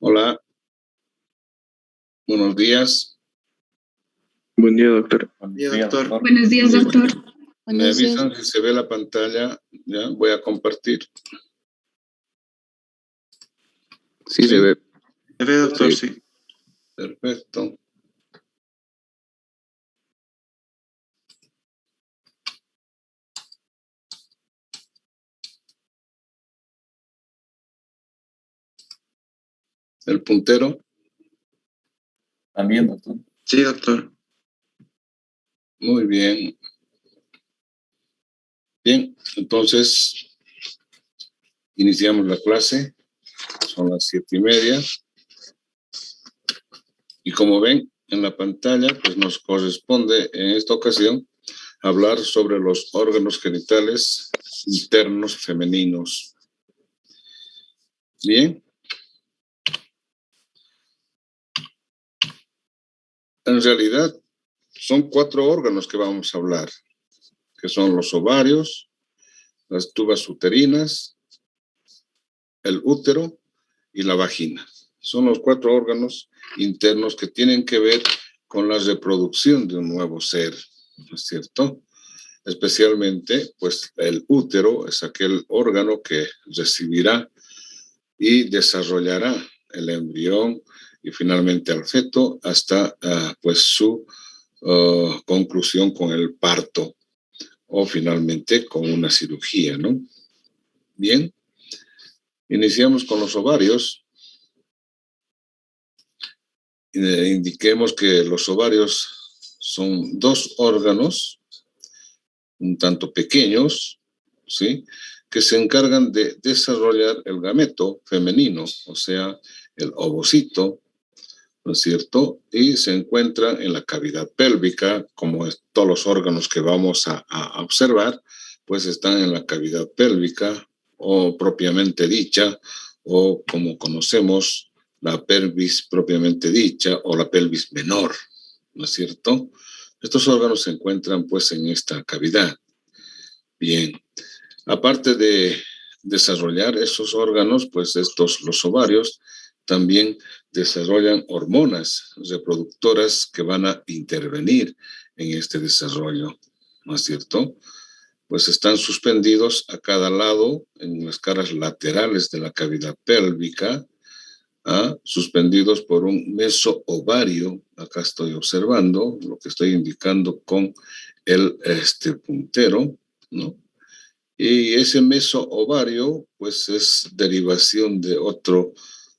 Hola, buenos días. Buen día, doctor. Buen día, doctor. Buenos días, doctor. Me Buenos días. avisan si se ve la pantalla. Ya voy a compartir. Sí, se ve. Se ve, doctor, sí. Perfecto. El puntero. También, doctor. Sí, doctor. Muy bien. Bien, entonces iniciamos la clase. Son las 7:30. Y como ven en la pantalla, pues nos corresponde en esta ocasión hablar sobre los órganos genitales internos femeninos. Bien. En realidad, son 4 órganos que vamos a hablar, que son los ovarios, las tubas uterinas, el útero y la vagina. Son los 4 órganos internos que tienen que ver con la reproducción de un nuevo ser, ¿no es cierto? Especialmente, pues, el útero es aquel órgano que recibirá y desarrollará el embrión y finalmente al feto hasta, pues, su conclusión con el parto o finalmente con una cirugía, ¿no? Bien, iniciamos con los ovarios. Indiquemos que los ovarios son 2 órganos un tanto pequeños, ¿sí?, que se encargan de desarrollar el gameto femenino, o sea, el ovocito, ¿no es cierto? Y se encuentran en la cavidad pélvica, como todos los órganos que vamos a observar, pues están en la cavidad pélvica, o propiamente dicha, o como conocemos, la pelvis propiamente dicha, o la pelvis menor, ¿no es cierto? Estos órganos se encuentran, pues, en esta cavidad. Bien, aparte de desarrollar esos órganos, pues los ovarios también desarrollan hormonas reproductoras que van a intervenir en este desarrollo, ¿no es cierto? Pues están suspendidos a cada lado en las caras laterales de la cavidad pélvica, suspendidos por un mesoovario. Acá estoy observando lo que estoy indicando con el puntero, ¿no? Y ese mesoovario, pues, es derivación de otro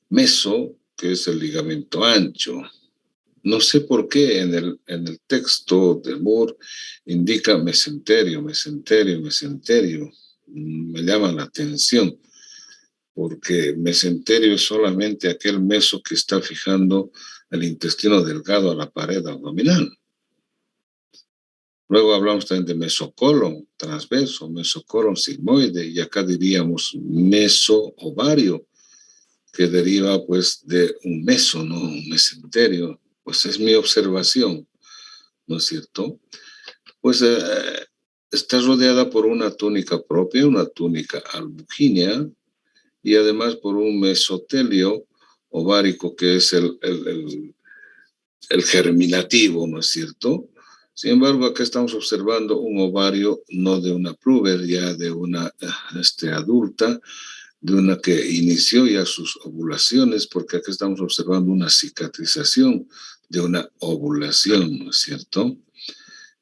meso, que es el ligamento ancho. No sé por qué en el texto de Moore indica mesenterio. Me llama la atención, porque mesenterio es solamente aquel meso que está fijando el intestino delgado a la pared abdominal. Luego hablamos también de mesocolon transverso, mesocolon sigmoide, y acá diríamos mesoovario, que deriva pues de un meso, ¿no? Un mesenterio. Pues es mi observación, ¿no es cierto? Pues está rodeada por una túnica propia, una túnica albugínea, y además por un mesotelio ovárico que es el germinativo, ¿no es cierto? Sin embargo, acá estamos observando un ovario no de una puber, ya de una adulta, de una que inició ya sus ovulaciones, porque acá estamos observando una cicatrización de una ovulación, ¿no es cierto?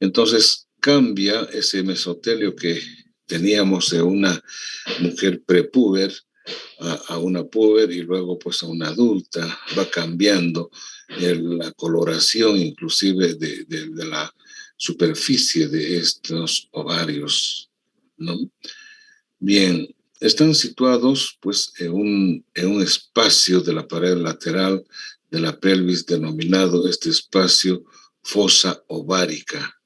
Entonces cambia ese mesotelio que teníamos de una mujer prepúber a una puber y luego pues a una adulta, va cambiando la coloración inclusive de la superficie de estos ovarios, ¿no? Bien, están situados pues en un espacio de la pared lateral de la pelvis denominado este espacio fosa ovárica.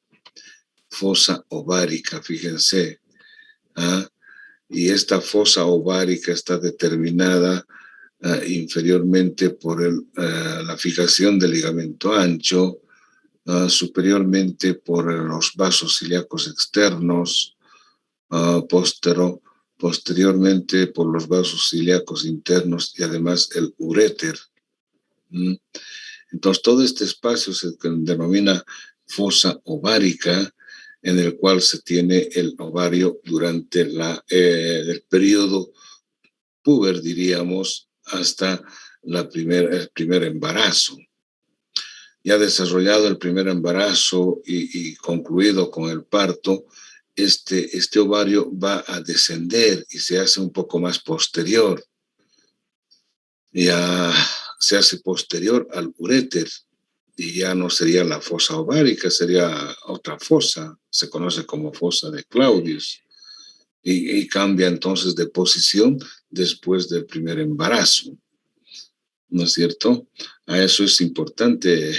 Fosa ovárica, fíjense. ¿Ah? Y esta fosa ovárica está determinada inferiormente por la fijación del ligamento ancho, superiormente por los vasos ilíacos externos, posteriormente por los vasos ilíacos internos y además el uréter. Entonces todo este espacio se denomina fosa ovárica, en el cual se tiene el ovario durante el periodo puber, diríamos, hasta el primer embarazo. Ya desarrollado el primer embarazo y concluido con el parto, este ovario va a descender y se hace un poco más posterior. Ya se hace posterior al uréter y ya no sería la fosa ovárica, sería otra fosa, se conoce como fosa de Claudius, y cambia entonces de posición después del primer embarazo, ¿no es cierto? A eso es importante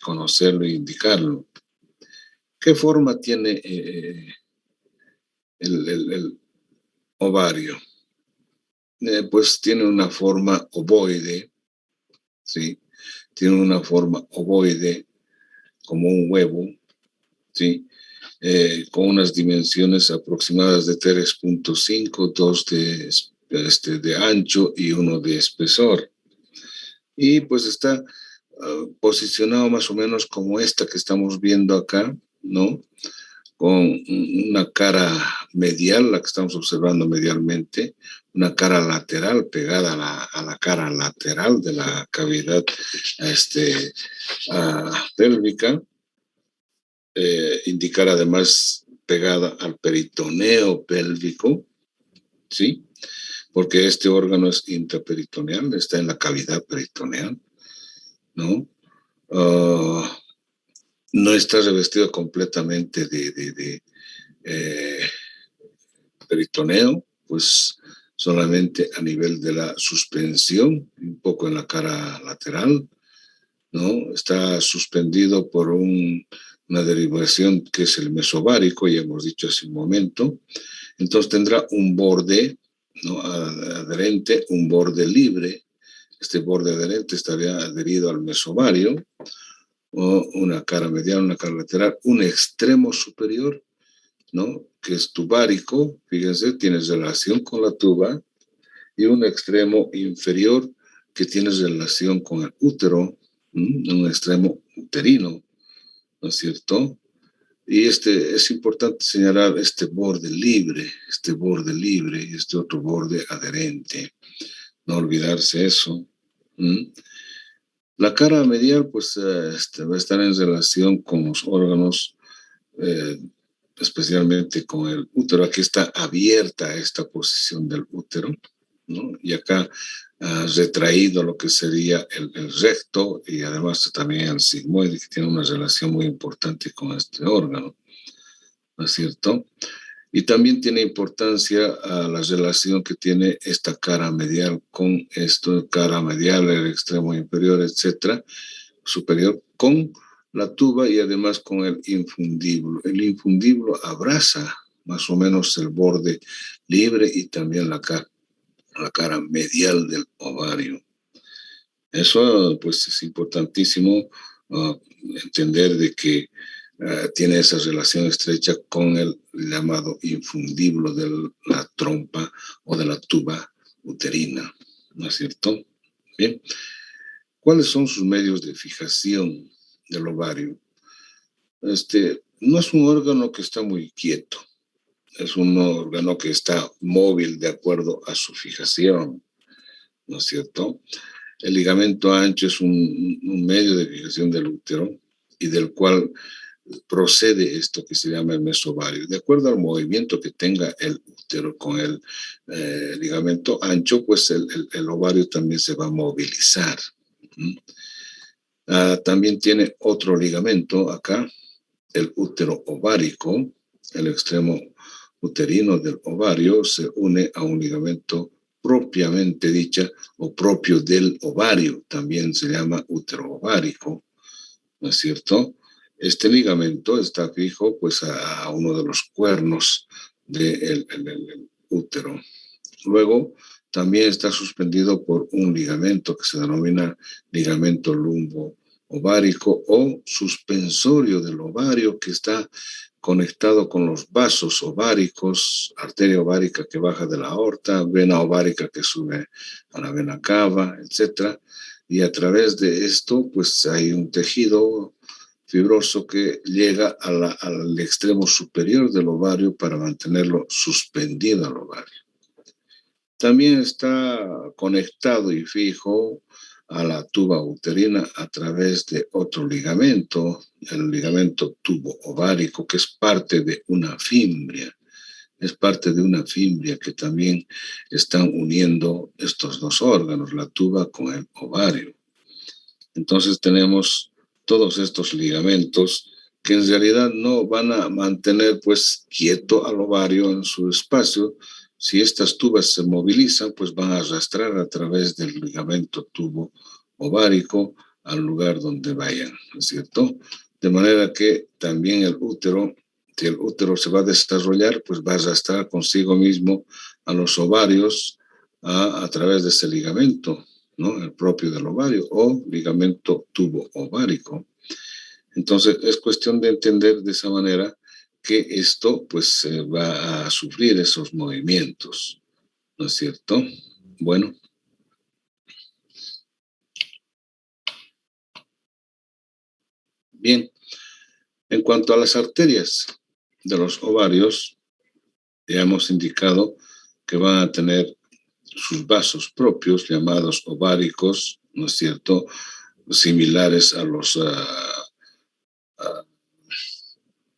conocerlo e indicarlo. ¿Qué forma tiene el ovario? Pues tiene una forma ovoide, ¿sí? Tiene una forma ovoide, como un huevo, ¿sí? Con unas dimensiones aproximadas de 3.5, 2 de ancho y 1 de espesor. Y pues está posicionado más o menos como esta que estamos viendo acá, ¿no? Con una cara medial, la que estamos observando medialmente, una cara lateral pegada a la cara lateral de la cavidad pélvica, indicar además pegada al peritoneo pélvico, ¿sí? Porque este órgano es intraperitoneal, está en la cavidad peritoneal, ¿no? No está revestido completamente de peritoneo, pues solamente a nivel de la suspensión, un poco en la cara lateral, ¿no? Está suspendido por una derivación que es el mesovárico, ya hemos dicho hace un momento. Entonces tendrá un borde, ¿no? Adherente, un borde libre. Este borde adherente estaría adherido al mesovario, o una cara medial, una cara lateral, un extremo superior, ¿no? Que es tubárico, fíjense, tiene relación con la tuba, y un extremo inferior que tiene relación con el útero, un extremo uterino, ¿no es cierto? Y es importante señalar este borde libre y este otro borde adherente. No olvidarse eso. La cara medial, pues, va a estar en relación con los órganos, especialmente con el útero. Aquí está abierta esta posición del útero, ¿no? Y acá retraído lo que sería el recto y además también el sigmoide, que tiene una relación muy importante con este órgano, ¿no es cierto? Y también tiene importancia la relación que tiene esta cara medial con esto, cara medial, el extremo inferior, etcétera, superior, con la tuba y además con el infundíbulo. El infundíbulo abraza más o menos el borde libre y también la cara la cara medial del ovario. Eso pues es importantísimo entender de que tiene esa relación estrecha con el llamado infundiblo de la trompa o de la tuba uterina, ¿no es cierto? Bien. ¿Cuáles son sus medios de fijación del ovario? No es un órgano que está muy quieto, es un órgano que está móvil de acuerdo a su fijación, ¿no es cierto? El ligamento ancho es un medio de fijación del útero y del cual procede esto que se llama el mesovario. De acuerdo al movimiento que tenga el útero con el ligamento ancho, pues el ovario también se va a movilizar. También tiene otro ligamento acá, el útero ovárico, el extremo uterino del ovario se une a un ligamento propiamente dicha o propio del ovario, también se llama útero ovárico, ¿no es cierto? Este ligamento está fijo pues a uno de los cuernos del útero. Luego también está suspendido por un ligamento que se denomina ligamento lumbo ovárico o suspensorio del ovario, que está conectado con los vasos ováricos, arteria ovárica que baja de la aorta, vena ovárica que sube a la vena cava, etc. Y a través de esto, pues hay un tejido fibroso que llega al extremo superior del ovario para mantenerlo suspendido al ovario. También está conectado y fijo a la tuba uterina a través de otro ligamento, el ligamento tubo ovárico, que es parte de una fimbria. Es parte de una fimbria que también están uniendo estos dos órganos, la tuba con el ovario. Entonces tenemos todos estos ligamentos que en realidad no van a mantener pues quieto al ovario en su espacio. Si estas tubas se movilizan, pues van a arrastrar a través del ligamento tubo ovárico al lugar donde vayan, ¿no es cierto? De manera que también el útero, si el útero se va a desarrollar, pues va a arrastrar consigo mismo a los ovarios a través de ese ligamento, ¿no? El propio del ovario o ligamento tubo ovárico. Entonces es cuestión de entender de esa manera que esto pues va a sufrir esos movimientos, ¿no es cierto? Bueno. Bien, en cuanto a las arterias de los ovarios, ya hemos indicado que van a tener sus vasos propios llamados ováricos, ¿no es cierto?, similares a los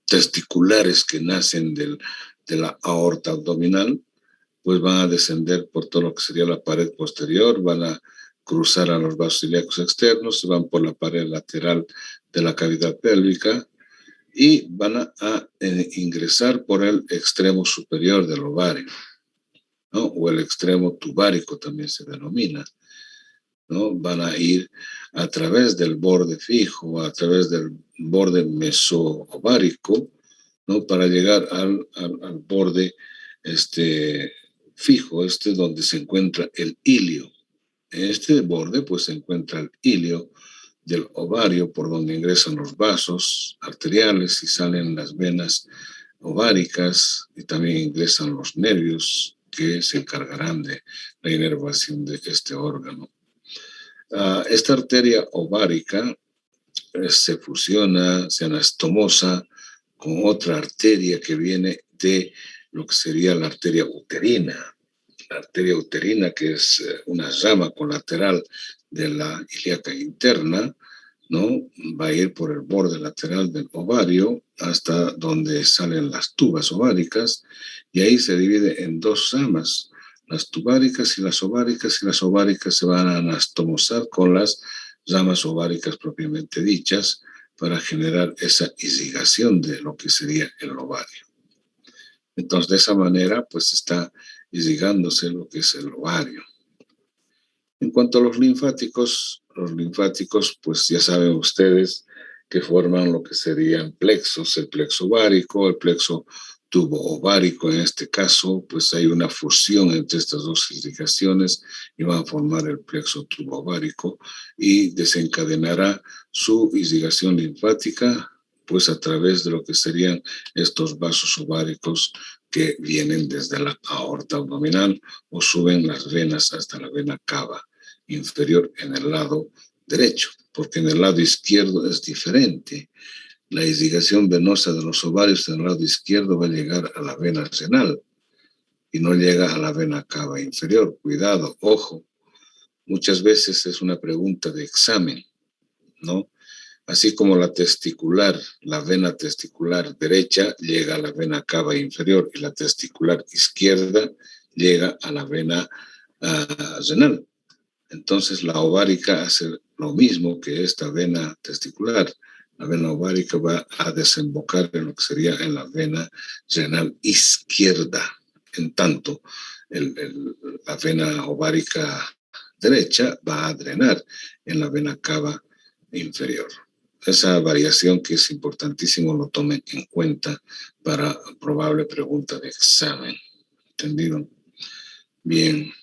testiculares que nacen de la aorta abdominal, pues van a descender por todo lo que sería la pared posterior, van a cruzar a los vasos ilíacos externos, van por la pared lateral de la cavidad pélvica y van a ingresar por el extremo superior del ovario, ¿no? O el extremo tubárico también se denomina, ¿no? Van a ir a través del borde fijo, a través del borde mesoovárico, ¿no? Para llegar al borde fijo, donde se encuentra el ilio. En este borde pues se encuentra el ilio del ovario, por donde ingresan los vasos arteriales y salen las venas ováricas, y también ingresan los nervios que se encargarán de la inervación de este órgano. Esta arteria ovárica se fusiona, se anastomosa con otra arteria que viene de lo que sería la arteria uterina. La arteria uterina, que es una rama colateral de la ilíaca interna, ¿no? Va a ir por el borde lateral del ovario hasta donde salen las tubas ováricas, y ahí se divide en dos ramas, las tubáricas y las ováricas se van a anastomosar con las ramas ováricas propiamente dichas para generar esa irrigación de lo que sería el ovario. Entonces, de esa manera, pues está irrigándose lo que es el ovario. En cuanto a los linfáticos, pues ya saben ustedes que forman lo que serían plexos, el plexo ovárico, el plexo tubo ovárico. En este caso, pues hay una fusión entre estas dos irrigaciones y van a formar el plexo tubo ovárico y desencadenará su irrigación linfática, pues a través de lo que serían estos vasos ováricos que vienen desde la aorta abdominal o suben las venas hasta la vena cava inferior en el lado derecho, porque en el lado izquierdo es diferente. La irrigación venosa de los ovarios en el lado izquierdo va a llegar a la vena renal y no llega a la vena cava inferior. Cuidado, ojo, muchas veces es una pregunta de examen, ¿no? Así como la testicular, la vena testicular derecha llega a la vena cava inferior y la testicular izquierda llega a la vena renal. Entonces la ovárica hace lo mismo que esta vena testicular. La vena ovárica va a desembocar en lo que sería en la vena renal izquierda. En tanto, la vena ovárica derecha va a drenar en la vena cava inferior. Esa variación que es importantísimo lo tomen en cuenta para probable pregunta de examen. ¿Entendido? Bien.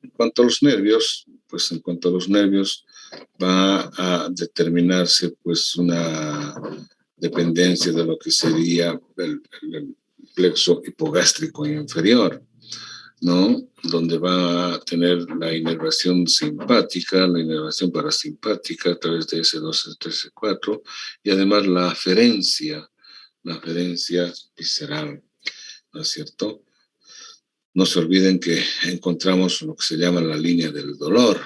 En cuanto a los nervios, pues en cuanto a los nervios va a determinarse pues una dependencia de lo que sería el plexo hipogástrico inferior, ¿no? Donde va a tener la inervación simpática, la inervación parasimpática a través de S2, S3, S4 y además la aferencia visceral, ¿no es cierto? No se olviden que encontramos lo que se llama la línea del dolor.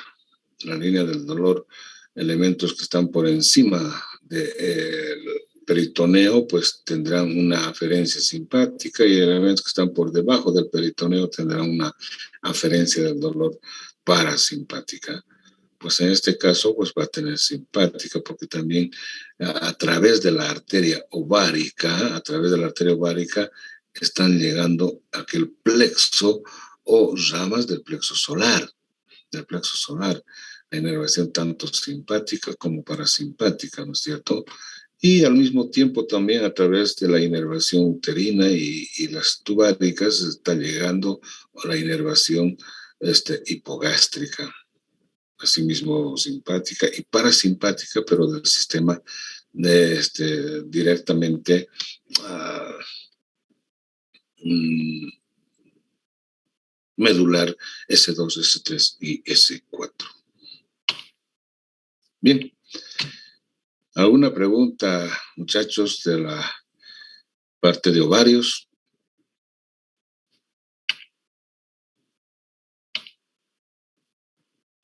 La línea del dolor, elementos que están por encima del peritoneo, pues tendrán una aferencia simpática y elementos que están por debajo del peritoneo tendrán una aferencia del dolor parasimpática. Pues en este caso, pues va a tener simpática porque también a través de la arteria ovárica, están llegando a aquel plexo o ramas del plexo solar, la inervación tanto simpática como parasimpática, ¿no es cierto? Y al mismo tiempo también a través de la inervación uterina y las tubáricas está llegando a la inervación hipogástrica, asimismo simpática y parasimpática, pero del sistema directamente medular S2, S3 y S4. Bien. ¿Alguna pregunta, muchachos, de la parte de ovarios?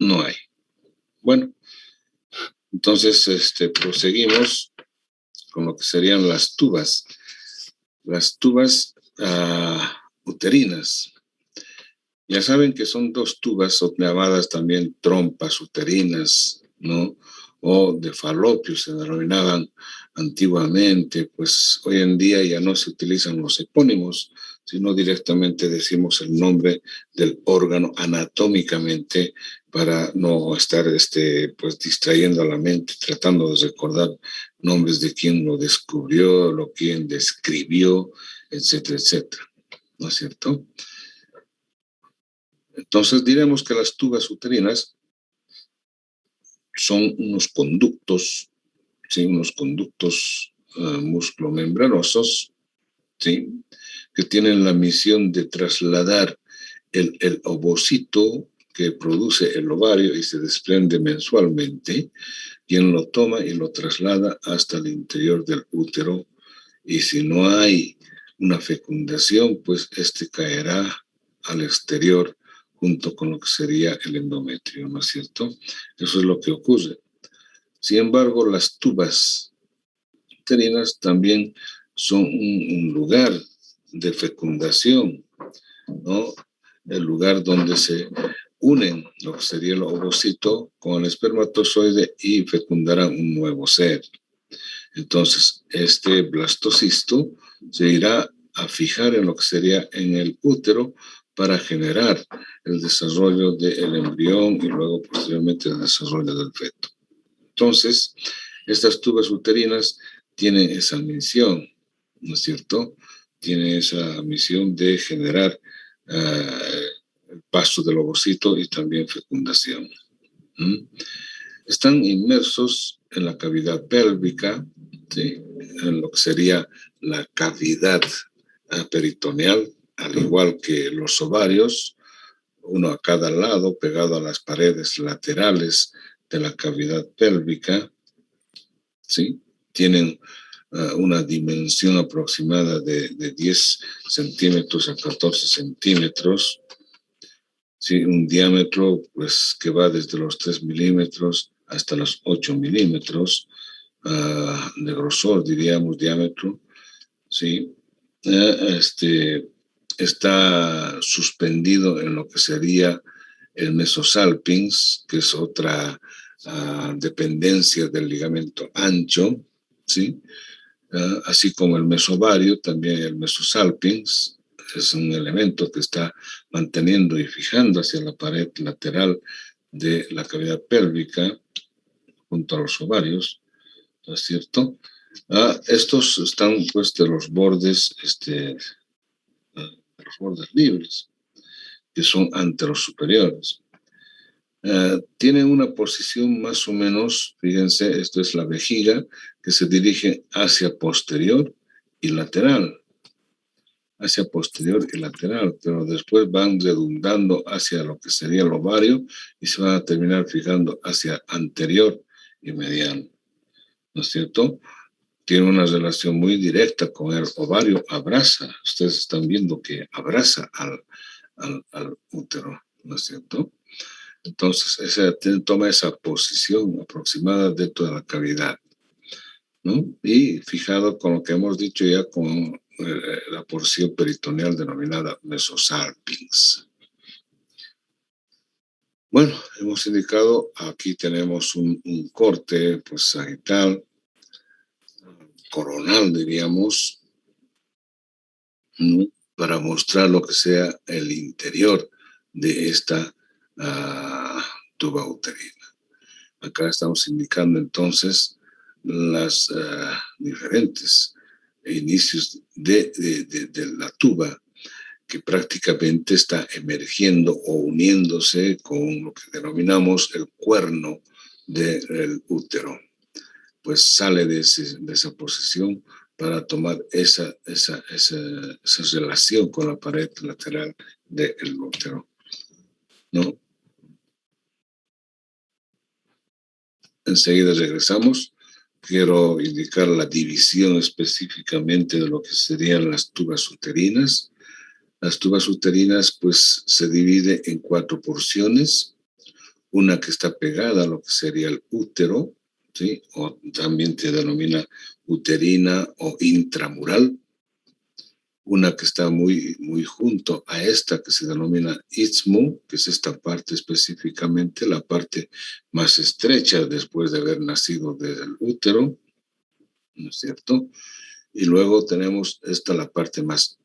No hay. Bueno, entonces proseguimos con lo que serían las tubas. Las tubas uterinas. Ya saben que son dos tubas llamadas también trompas uterinas, ¿no? O de falopio se denominaban antiguamente, pues hoy en día ya no se utilizan los epónimos, sino directamente decimos el nombre del órgano anatómicamente para no estar pues distrayendo a la mente, tratando de recordar nombres de quién lo descubrió, quién describió, etcétera, etcétera. ¿No es cierto? Entonces diremos que las tubas uterinas son unos conductos, ¿sí? Unos conductos musculomembranosos, ¿sí? Que tienen la misión de trasladar el ovocito que produce el ovario y se desprende mensualmente, quien lo toma y lo traslada hasta el interior del útero, y si no hay una fecundación, pues caerá al exterior junto con lo que sería el endometrio, ¿no es cierto? Eso es lo que ocurre. Sin embargo, las tubas uterinas también son un lugar de fecundación, ¿no? El lugar donde se unen lo que sería el ovocito con el espermatozoide y fecundarán un nuevo ser. Entonces, este blastocisto se irá a fijar en lo que sería en el útero para generar el desarrollo del embrión y luego posteriormente el desarrollo del feto. Entonces, estas tubas uterinas tienen esa misión, ¿no es cierto? Tiene esa misión de generar el paso del ovocito y también fecundación. Están inmersos en la cavidad pélvica, ¿sí? En lo que sería la cavidad peritoneal, al igual que los ovarios, uno a cada lado, pegado a las paredes laterales de la cavidad pélvica, ¿sí? Tienen una dimensión aproximada de 10 centímetros a 14 centímetros, ¿sí? Un diámetro pues, que va desde los 3 milímetros hasta los 8 milímetros de grosor, diríamos, diámetro, ¿sí? Está suspendido en lo que sería el mesosalpinx, que es otra dependencia del ligamento ancho, ¿sí? Así como el mesovario, también el mesosalpinx es un elemento que está manteniendo y fijando hacia la pared lateral de la cavidad pélvica junto a los ovarios, ¿no es cierto? Estos están pues de los bordes, de los bordes libres, que son anteros superiores. Tiene una posición más o menos, fíjense, esto es la vejiga, que se dirige hacia posterior y lateral, pero después van redundando hacia lo que sería el ovario y se van a terminar fijando hacia anterior y mediano, ¿no es cierto? Tiene una relación muy directa con el ovario, abraza, ustedes están viendo que abraza al útero, ¿no es cierto? Entonces, toma esa posición aproximada dentro de la cavidad, ¿no? Y fijado con lo que hemos dicho ya con la porción peritoneal denominada mesosalpinx. Bueno, hemos indicado, aquí tenemos un corte pues, sagital, coronal, diríamos, ¿no? Para mostrar lo que sea el interior de esta tuba uterina. Acá estamos indicando entonces las diferentes inicios de la tuba que prácticamente está emergiendo o uniéndose con lo que denominamos el cuerno del útero. Pues sale de esa posición para tomar esa relación con la pared lateral del útero, ¿no? Enseguida regresamos. Quiero indicar la división específicamente de lo que serían las tubas uterinas. Las tubas uterinas, pues, se divide en 4 porciones. Una que está pegada a lo que sería el útero, ¿sí? O también se denomina uterina o intramural. Una que está muy, muy junto a esta que se denomina istmo, que es esta parte específicamente, la parte más estrecha después de haber nacido del útero, ¿no es cierto? Y luego tenemos la parte más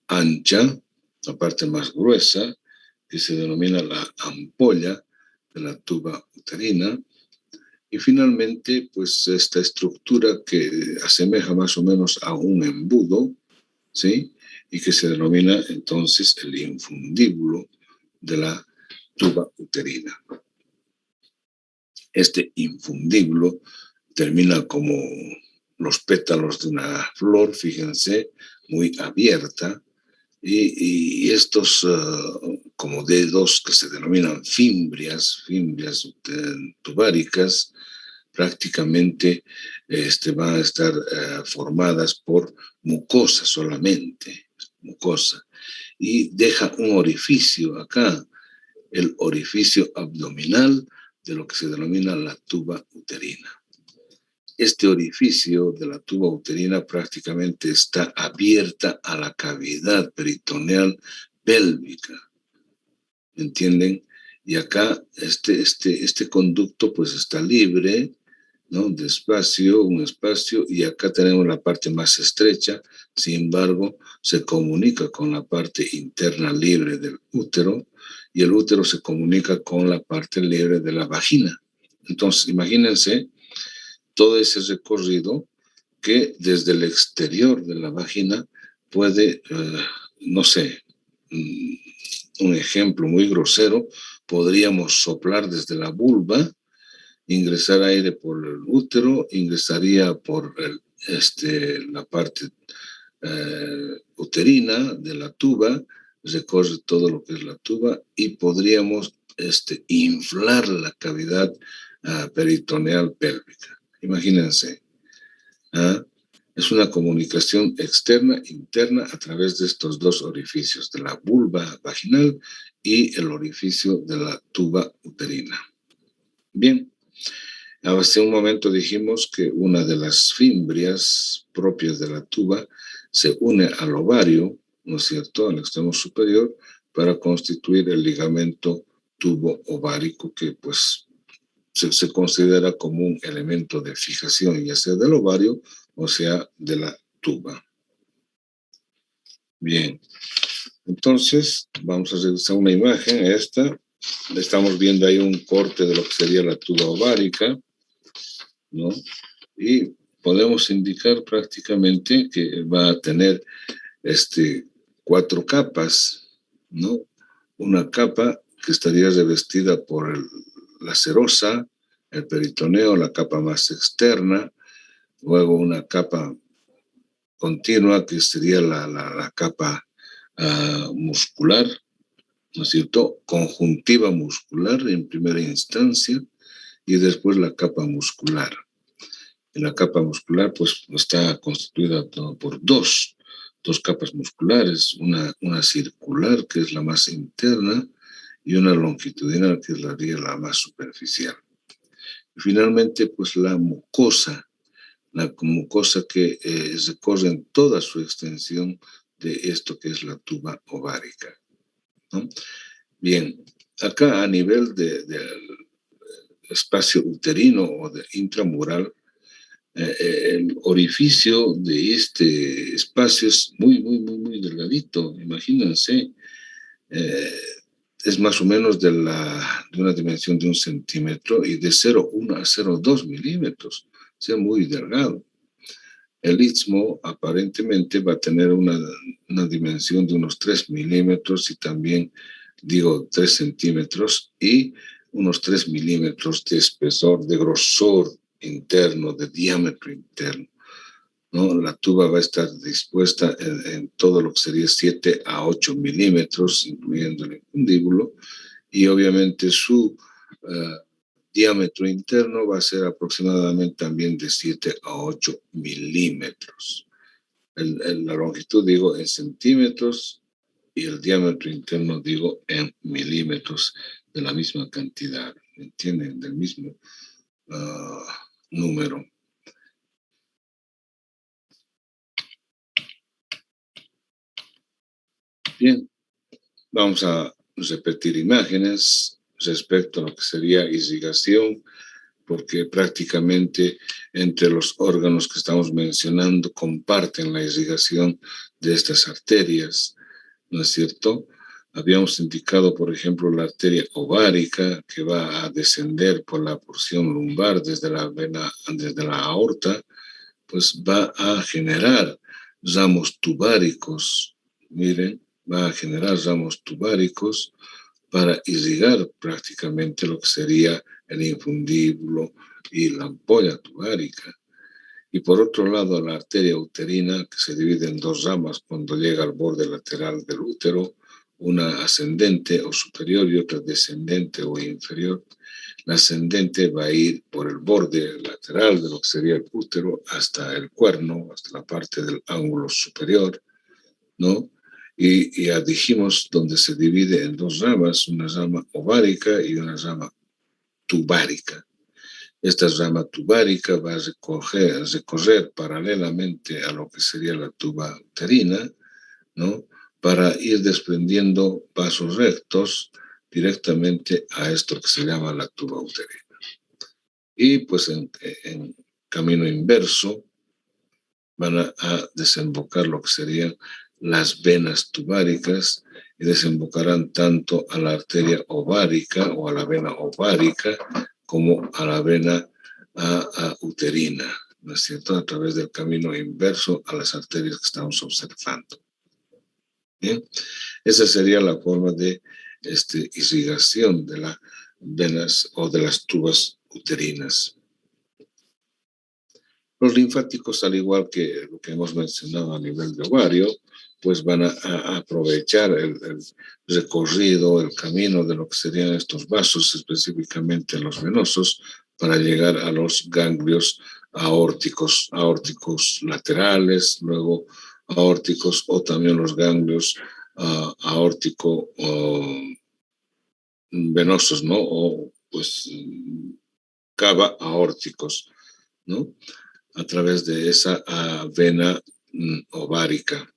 ancha, la parte más gruesa, que se denomina la ampolla de la tuba uterina. Y finalmente, pues esta estructura que asemeja más o menos a un embudo, ¿sí? Y que se denomina entonces el infundíbulo de la tuba uterina. Este infundíbulo termina como los pétalos de una flor, fíjense, muy abierta, y estos como dedos que se denominan fimbrias tubáricas, prácticamente van a estar formadas por mucosa solamente, mucosa, y deja un orificio acá, el orificio abdominal de lo que se denomina la tuba uterina. Este orificio de la tuba uterina prácticamente está abierta a la cavidad peritoneal pélvica, ¿entienden? Y acá este conducto pues está libre, ¿no? De espacio, un espacio, y acá tenemos la parte más estrecha, sin embargo, se comunica con la parte interna libre del útero, y el útero se comunica con la parte libre de la vagina. Entonces, imagínense todo ese recorrido que desde el exterior de la vagina puede, no sé, un ejemplo muy grosero, podríamos soplar desde la vulva, ingresar aire por el útero, ingresaría por la parte uterina de la tuba, recorre todo lo que es la tuba y podríamos inflar la cavidad peritoneal pélvica. Imagínense. Es una comunicación externa, interna, a través de estos dos orificios, de la vulva vaginal y el orificio de la tuba uterina. Bien, hace un momento dijimos que una de las fimbrias propias de la tuba se une al ovario, ¿no es cierto?, al extremo superior, para constituir el ligamento tubo-ovárico, que pues se considera como un elemento de fijación, ya sea del ovario o sea de la tuba. Bien, entonces vamos a realizar una imagen, esta. Estamos viendo ahí un corte de lo que sería la tuba ovárica, ¿no? Y podemos indicar prácticamente que va a tener 4 capas, ¿no? Una capa que estaría revestida por la serosa, el peritoneo, la capa más externa, luego una capa continua que sería la capa muscular, ¿no es cierto? Conjuntiva muscular en primera instancia y después la capa muscular. Y la capa muscular pues está constituida por dos capas musculares, una circular que es la más interna y una longitudinal que es la más superficial. Y finalmente pues la mucosa que recorre en toda su extensión de esto que es la tuba ovárica, ¿no? Bien, acá a nivel del espacio uterino o de intramural, el orificio de este espacio es muy delgadito, imagínense. Es más o menos de una dimensión de 1 centímetro y de 0,1 a 0,2 milímetros, o sea, muy delgado. El istmo aparentemente va a tener una dimensión de unos 3 milímetros y también, 3 centímetros y unos 3 milímetros de espesor, de grosor interno, de diámetro interno, ¿no? La tuba va a estar dispuesta en todo lo que sería 7 a 8 milímetros, incluyendo el infundíbulo, y obviamente su diámetro interno va a ser aproximadamente también de 7 a 8 milímetros. La longitud, en centímetros, y el diámetro interno, en milímetros, de la misma cantidad, ¿entienden? Del mismo número. Bien, vamos a repetir imágenes respecto a lo que sería irrigación, porque prácticamente entre los órganos que estamos mencionando comparten la irrigación de estas arterias, ¿no es cierto? Habíamos indicado, por ejemplo, la arteria ovárica, que va a descender por la porción lumbar desde la vena, desde la aorta, pues va a generar ramos tubáricos, miren, va a generar ramos tubáricos para irrigar prácticamente lo que sería el infundíbulo y la ampolla tubárica. Y por otro lado, la arteria uterina, que se divide en 2 ramas cuando llega al borde lateral del útero, una ascendente o superior y otra descendente o inferior. La ascendente va a ir por el borde lateral de lo que sería el útero hasta el cuerno, hasta la parte del ángulo superior, ¿no? Y ya dijimos donde se divide en 2 ramas, una rama ovárica y una rama tubárica. Esta rama tubárica va a recorrer paralelamente a lo que sería la tuba uterina, ¿no? Para ir desprendiendo vasos rectos directamente a esto que se llama la tuba uterina. Y pues en camino inverso van a desembocar lo que serían las venas tubáricas y desembocarán tanto a la arteria ovárica o a la vena ovárica como a la vena uterina, ¿no es cierto?, a través del camino inverso a las arterias que estamos observando. Bien, esa sería la forma de irrigación de las venas o de las tubas uterinas. Los linfáticos, al igual que lo que hemos mencionado a nivel de ovario, pues van a aprovechar el recorrido, el camino de lo que serían estos vasos, específicamente los venosos, para llegar a los ganglios aórticos laterales, luego aórticos o también los ganglios aórtico venosos, ¿no? O pues cava aórticos, ¿no?, a través de esa vena ovárica,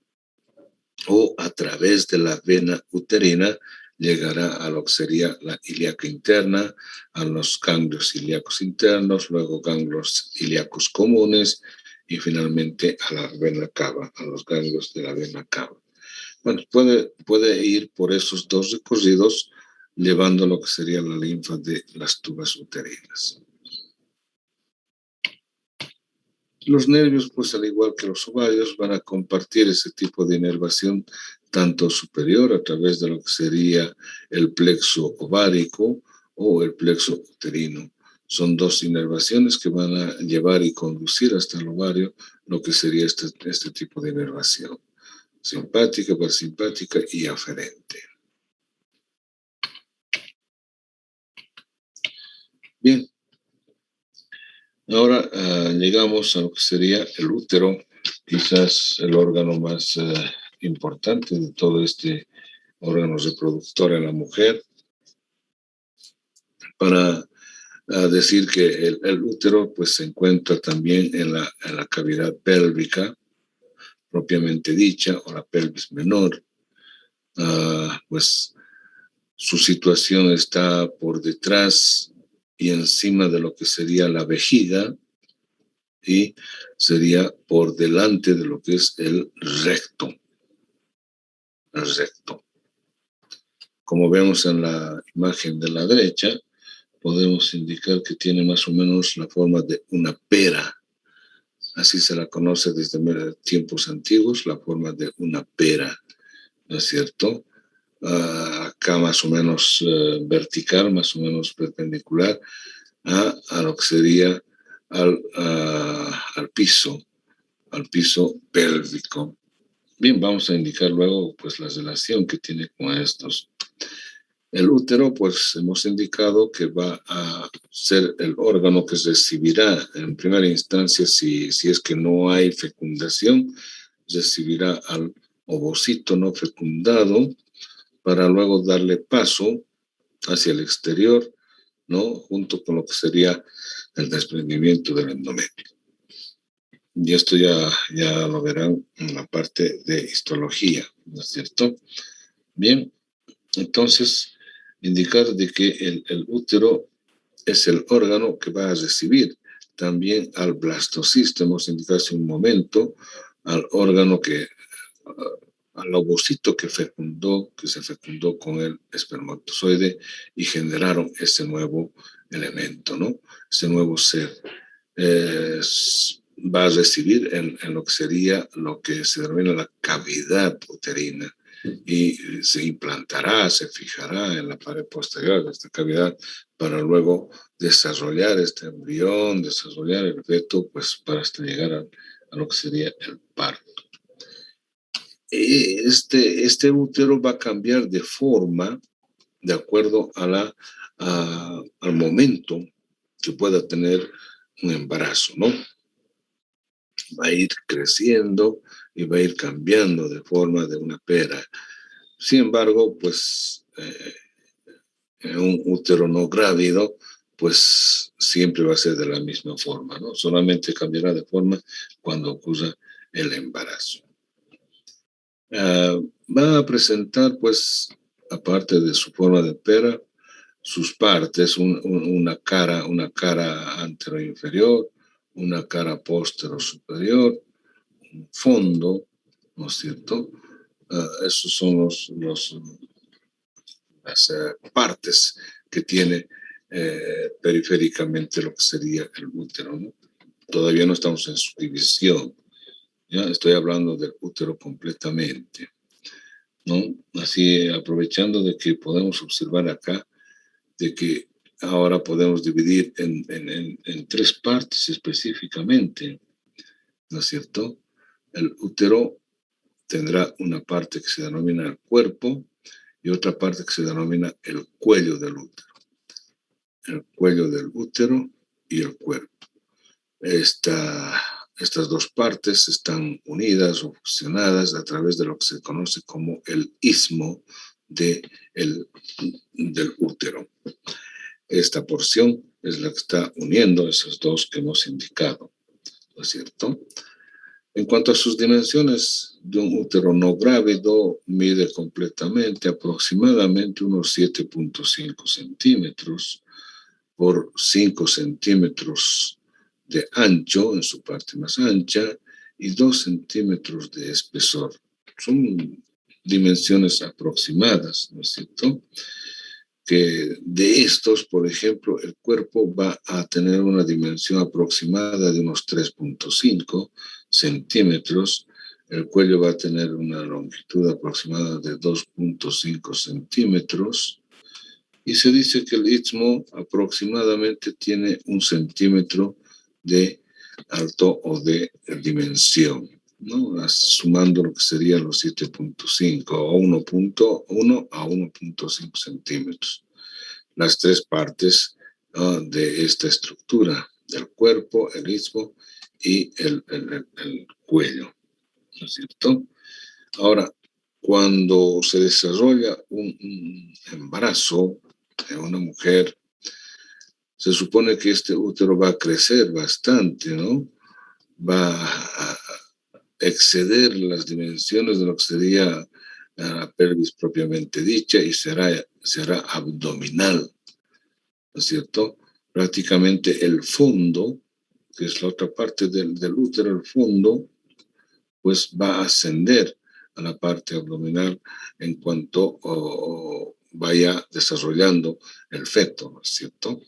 o a través de la vena uterina llegará a lo que sería la ilíaca interna, a los ganglios ilíacos internos, luego ganglios ilíacos comunes y finalmente a la vena cava, a los ganglios de la vena cava. Bueno, puede ir por esos dos recorridos llevando lo que sería la linfa de las tubas uterinas. Los nervios, pues al igual que los ovarios, van a compartir ese tipo de inervación tanto superior a través de lo que sería el plexo ovárico o el plexo uterino. Son dos inervaciones que van a llevar y conducir hasta el ovario lo que sería este tipo de inervación: simpática, parasimpática y aferente. Bien. Ahora llegamos a lo que sería el útero, quizás el órgano más importante de todo este órgano reproductor en la mujer, para decir que el útero pues se encuentra también en la cavidad pélvica propiamente dicha, o la pelvis menor. Pues su situación está por detrás y encima de lo que sería la vejiga, y sería por delante de lo que es el recto. El recto. Como vemos en la imagen de la derecha, podemos indicar que tiene más o menos la forma de una pera. Así se la conoce desde tiempos antiguos, la forma de una pera, ¿no es cierto? Acá más o menos vertical, más o menos perpendicular a lo que sería al piso pélvico. Bien, vamos a indicar luego pues la relación que tiene con estos. El útero, pues hemos indicado que va a ser el órgano que recibirá en primera instancia, si es que no hay fecundación, recibirá al ovocito no fecundado para luego darle paso hacia el exterior, ¿no?, junto con lo que sería el desprendimiento del endometrio. Y esto ya lo verán en la parte de histología, ¿no es cierto? Bien, entonces, indicar de que el útero es el órgano que va a recibir también al blastocisto, hemos indicado hace un momento, al órgano al ovocito que se fecundó con el espermatozoide y generaron ese nuevo elemento, ¿no? Ese nuevo ser. Va a recibir en lo que sería lo que se denomina la cavidad uterina, y se implantará, se fijará en la pared posterior de esta cavidad para luego desarrollar este embrión, desarrollar el feto, pues para hasta llegar a lo que sería el parto. Este útero va a cambiar de forma de acuerdo al momento que pueda tener un embarazo, ¿no? Va a ir creciendo y va a ir cambiando de forma de una pera. Sin embargo, pues en un útero no grávido, pues siempre va a ser de la misma forma, ¿no? Solamente cambiará de forma cuando ocurra el embarazo. Va a presentar, pues, aparte de su forma de pera, sus partes, una cara antero-inferior, una cara postero-superior, un fondo, ¿no es cierto? Esos son las partes que tiene periféricamente lo que sería el útero, ¿no? Todavía no estamos en su división. Ya estoy hablando del útero completamente, ¿no? Así, aprovechando de que podemos observar acá, de que ahora podemos dividir en tres partes específicamente, ¿no es cierto? El útero tendrá una parte que se denomina el cuerpo y otra parte que se denomina el cuello del útero. El cuello del útero y el cuerpo. Estas dos partes están unidas o fusionadas a través de lo que se conoce como el istmo del útero. Esta porción es la que está uniendo esos dos que hemos indicado, ¿no es cierto? En cuanto a sus dimensiones, de un útero no grávido mide completamente aproximadamente unos 7.5 centímetros por 5 centímetros de ancho en su parte más ancha y 2 centímetros de espesor. Son dimensiones aproximadas, ¿no es cierto? Que de estos, por ejemplo, el cuerpo va a tener una dimensión aproximada de unos 3.5 centímetros, el cuello va a tener una longitud aproximada de 2.5 centímetros, y se dice que el istmo aproximadamente tiene 1 centímetro de alto o de dimensión, ¿no? Sumando lo que serían los 7.5 o 1.1 a 1.5 centímetros. Las tres partes de esta estructura, del cuerpo, el istmo y el cuello, ¿no es cierto? Ahora, cuando se desarrolla un embarazo en una mujer, se supone que este útero va a crecer bastante, ¿no? Va a exceder las dimensiones de lo que sería la pelvis propiamente dicha y será abdominal, ¿no es cierto? Prácticamente el fondo, que es la otra parte del útero, el fondo, pues va a ascender a la parte abdominal en cuanto vaya desarrollando el feto, ¿no es cierto?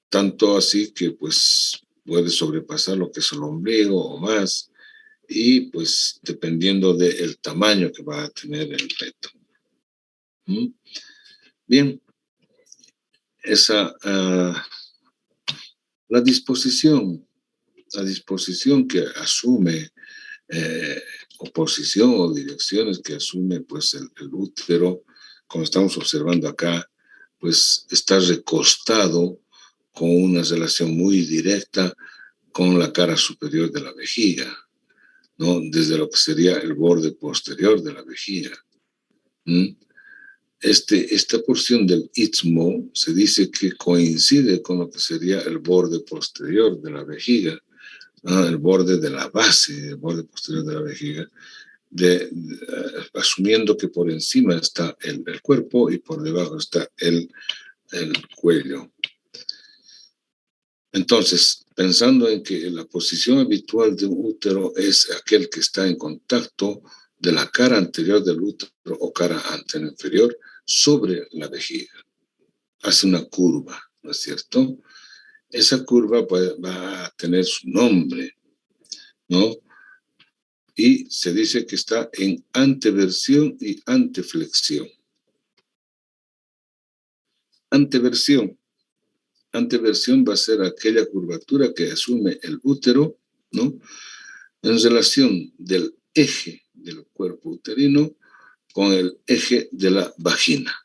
Tanto así que pues puede sobrepasar lo que es el ombligo o más, y pues dependiendo del tamaño que va a tener el feto. Bien, esa la disposición que asume o posición o direcciones que asume pues el útero, como estamos observando acá, pues está recostado con una relación muy directa con la cara superior de la vejiga, ¿no? Desde lo que sería el borde posterior de la vejiga. Esta porción del istmo se dice que coincide con lo que sería el borde posterior de la vejiga, el borde de la base, el borde posterior de la vejiga, asumiendo que por encima está el cuerpo y por debajo está el cuello. Entonces, pensando en que la posición habitual de un útero es aquel que está en contacto de la cara anterior del útero o cara inferior sobre la vejiga, hace una curva, ¿no es cierto? Esa curva va a tener su nombre, ¿no? Y se dice que está en anteversión y anteflexión. Anteversión va a ser aquella curvatura que asume el útero, ¿no? En relación del eje del cuerpo uterino con el eje de la vagina.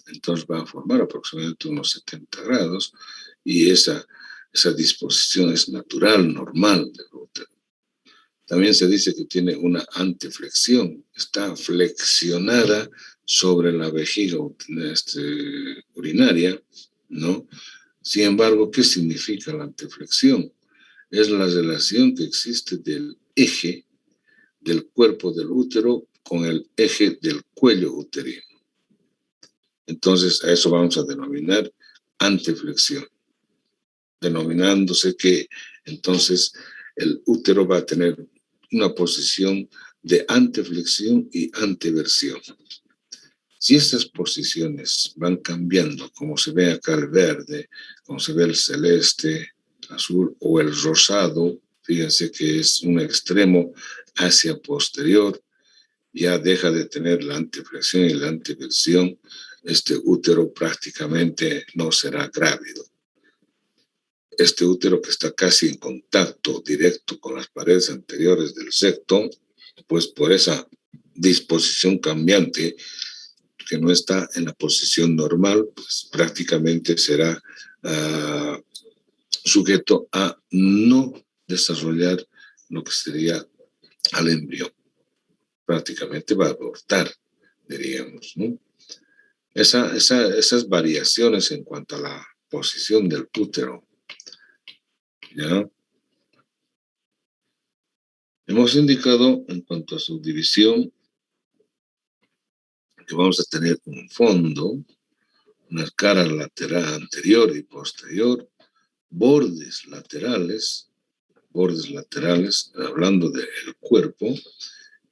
Entonces va a formar aproximadamente unos 70 grados y esa disposición es natural, normal del útero. También se dice que tiene una anteflexión, está flexionada sobre la vejiga urinaria, ¿no? Sin embargo, ¿qué significa la anteflexión? Es la relación que existe del eje del cuerpo del útero con el eje del cuello uterino. Entonces, a eso vamos a denominar anteflexión, denominándose que entonces el útero va a tener una posición de anteflexión y anteversión. Si estas posiciones van cambiando, como se ve acá el verde, como se ve el celeste, azul, o el rosado, fíjense que es un extremo hacia posterior, ya deja de tener la anteflexión y la anteversión, este útero prácticamente no será grávido. Este útero que está casi en contacto directo con las paredes anteriores del septo, pues por esa disposición cambiante que no está en la posición normal, pues prácticamente será sujeto a no desarrollar lo que sería al embrión. Prácticamente va a abortar, diríamos, ¿no? Esas variaciones en cuanto a la posición del útero, ¿ya? Hemos indicado en cuanto a su división que vamos a tener un fondo, una cara lateral anterior y posterior, bordes laterales, hablando del cuerpo,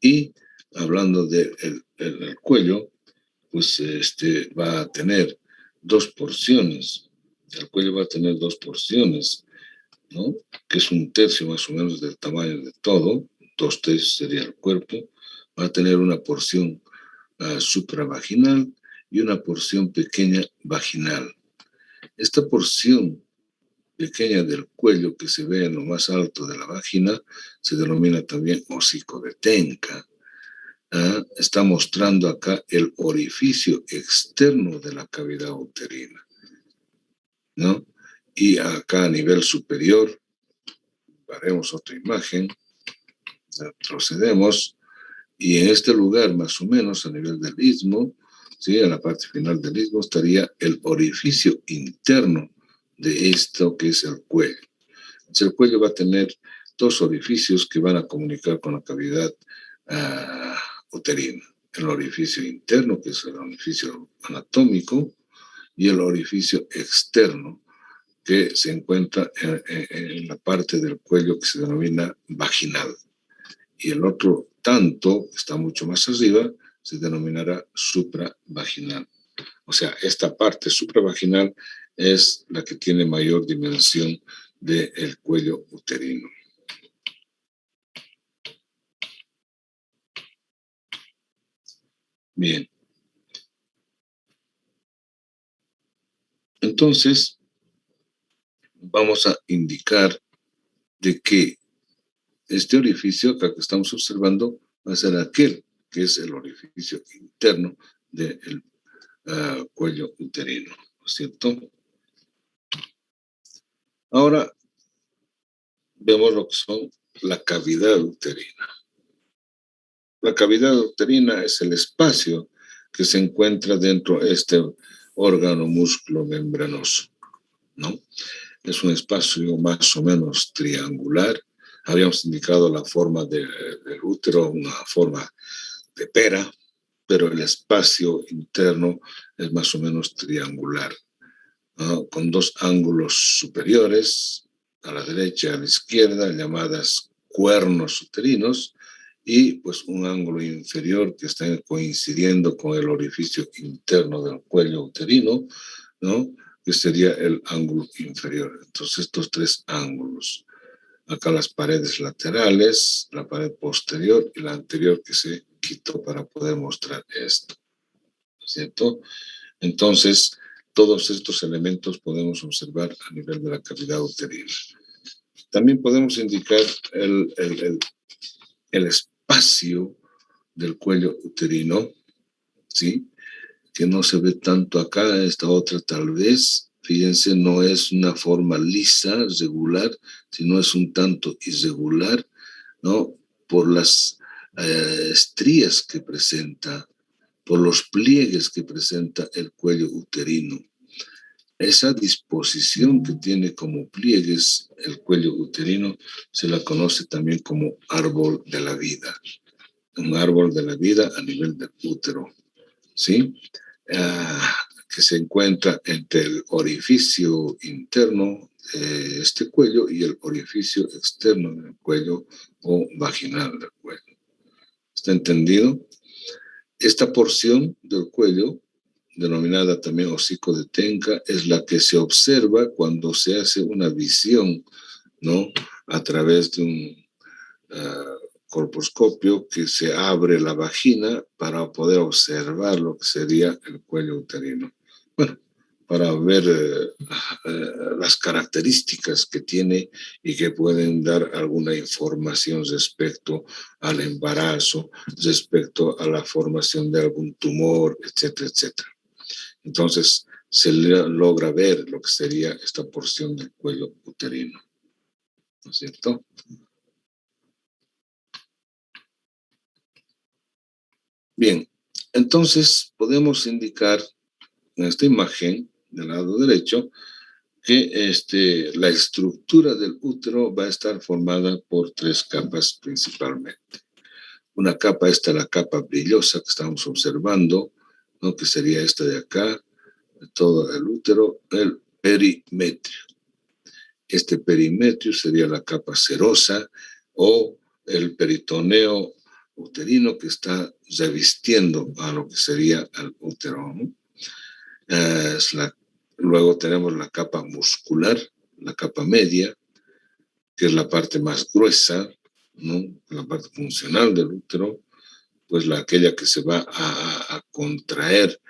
y hablando del el cuello, pues va a tener dos porciones. El cuello va a tener dos porciones, ¿no? Que es un tercio más o menos del tamaño de todo, 2/3 sería el cuerpo. Va a tener una porción supravaginal y una porción pequeña vaginal. Esta porción pequeña del cuello que se ve en lo más alto de la vagina se denomina también hocico de Tenca. Está mostrando acá el orificio externo de la cavidad uterina, ¿no? Y acá a nivel superior, haremos otra imagen, retrocedemos, y en este lugar, más o menos a nivel del istmo, ¿sí? A la parte final del istmo estaría el orificio interno de esto que es el cuello. Entonces, el cuello va a tener dos orificios que van a comunicar con la cavidad uterina. El orificio interno, que es el orificio anatómico, y el orificio externo, que se encuentra en la parte del cuello que se denomina vaginal. Y el otro tanto, que está mucho más arriba, se denominará supravaginal. O sea, esta parte supravaginal es la que tiene mayor dimensión del cuello uterino. Bien. Entonces, vamos a indicar de que este orificio acá que estamos observando va a ser aquel que es el orificio interno del cuello uterino, ¿no es cierto? Ahora vemos lo que son la cavidad uterina. La cavidad uterina es el espacio que se encuentra dentro de este órgano músculo membranoso, ¿no? Es un espacio más o menos triangular. Habíamos indicado la forma del útero, una forma de pera, pero el espacio interno es más o menos triangular, ¿no? Con dos ángulos superiores, a la derecha y a la izquierda, llamadas cuernos uterinos, y pues un ángulo inferior que está coincidiendo con el orificio interno del cuello uterino, ¿no? Que sería el ángulo inferior. Entonces, estos tres ángulos. Acá las paredes laterales, la pared posterior y la anterior que se quitó para poder mostrar esto, ¿cierto? Entonces, todos estos elementos podemos observar a nivel de la cavidad uterina. También podemos indicar el espacio del cuello uterino, ¿sí? Que no se ve tanto acá, esta otra tal vez, fíjense, no es una forma lisa, regular, sino es un tanto irregular, ¿no? Por las estrías que presenta, por los pliegues que presenta el cuello uterino. Esa disposición que tiene como pliegues el cuello uterino se la conoce también como árbol de la vida. Un árbol de la vida a nivel del útero, ¿sí? Que se encuentra entre el orificio interno de este cuello y el orificio externo del cuello o vaginal del cuello. ¿Está entendido? Esta porción del cuello denominada también hocico de Tenca, es la que se observa cuando se hace una visión, ¿no? A través de un colposcopio que se abre la vagina para poder observar lo que sería el cuello uterino. Bueno, para ver las características que tiene y que pueden dar alguna información respecto al embarazo, respecto a la formación de algún tumor, etcétera, etcétera. Entonces, se logra ver lo que sería esta porción del cuello uterino. ¿No es cierto? Bien, entonces podemos indicar en esta imagen del lado derecho que la estructura del útero va a estar formada por 3 capas principalmente. Una capa, esta es la capa brillosa que estamos observando, ¿no? Que sería esta de acá, de todo el útero, el perimetrio. Este perimetrio sería la capa serosa o el peritoneo uterino que está revistiendo a lo que sería el útero, ¿no? Luego tenemos la capa muscular, la capa media, que es la parte más gruesa, ¿no? La parte funcional del útero, pues aquella que se va a contraer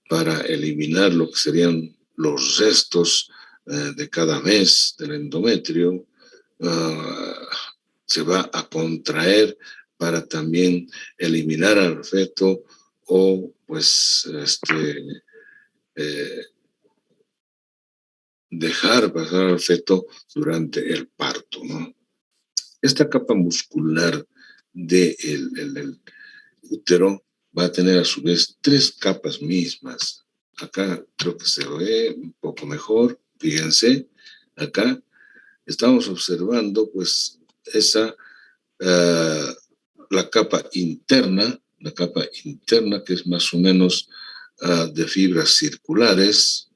para eliminar lo que serían los restos de cada mes del endometrio, se va a contraer para también eliminar al feto o pues dejar pasar al feto durante el parto, ¿no? Esta capa muscular del útero va a tener a su vez 3 capas mismas. Acá creo que se ve un poco mejor. Fíjense, acá estamos observando pues la capa interna que es más o menos de fibras circulares,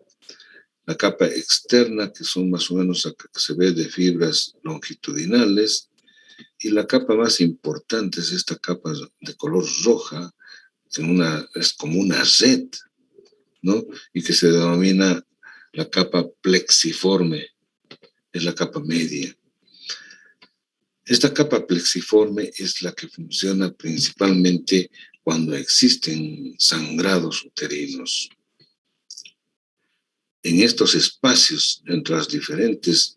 la capa externa que son más o menos acá que se ve de fibras longitudinales, y la capa más importante es esta capa de color roja, que es como una red, ¿no? Y que se denomina la capa plexiforme, es la capa media. Esta capa plexiforme es la que funciona principalmente cuando existen sangrados uterinos. En estos espacios, entre los diferentes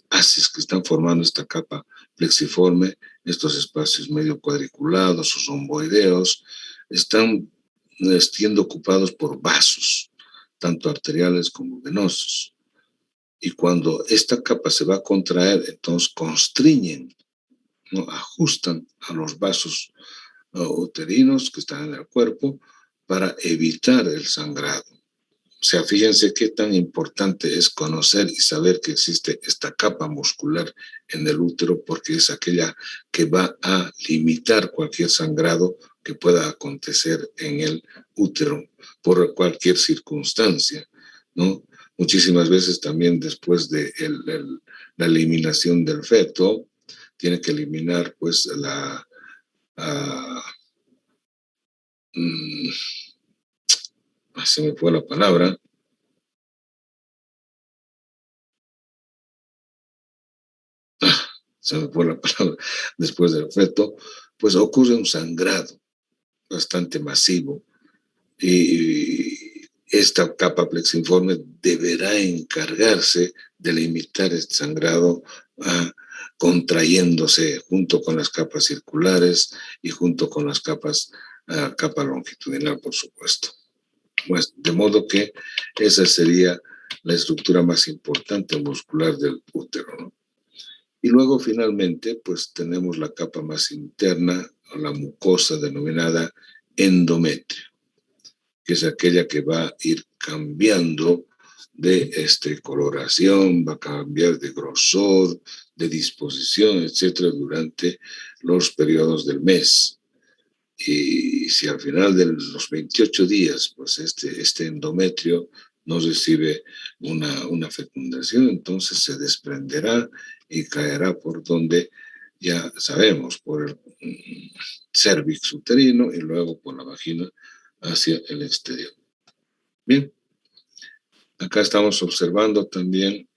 haces que están formando esta capa plexiforme, estos espacios medio cuadriculados o romboideos, están siendo ocupados por vasos, tanto arteriales como venosos. Y cuando esta capa se va a contraer, entonces constriñen, ¿no? Ajustan a los vasos uterinos que están en el cuerpo para evitar el sangrado. O sea, fíjense qué tan importante es conocer y saber que existe esta capa muscular en el útero, porque es aquella que va a limitar cualquier sangrado que pueda acontecer en el útero por cualquier circunstancia, ¿no? Muchísimas veces también después de la eliminación del feto, tiene que eliminar pues se me fue la palabra, después del feto, pues ocurre un sangrado bastante masivo y esta capa plexiforme deberá encargarse de limitar este sangrado contrayéndose junto con las capas circulares y junto con las capa longitudinal, por supuesto. Pues, de modo que esa sería la estructura más importante muscular del útero, ¿no? Y luego finalmente pues tenemos la capa más interna, la mucosa denominada endometrio, que es aquella que va a ir cambiando de coloración, va a cambiar de grosor, de disposición, etcétera, durante los periodos del mes. Y si al final de los 28 días, pues este endometrio no recibe una fecundación, entonces se desprenderá y caerá por donde ya sabemos, por el cérvix uterino y luego por la vagina hacia el exterior. Bien, acá estamos observando también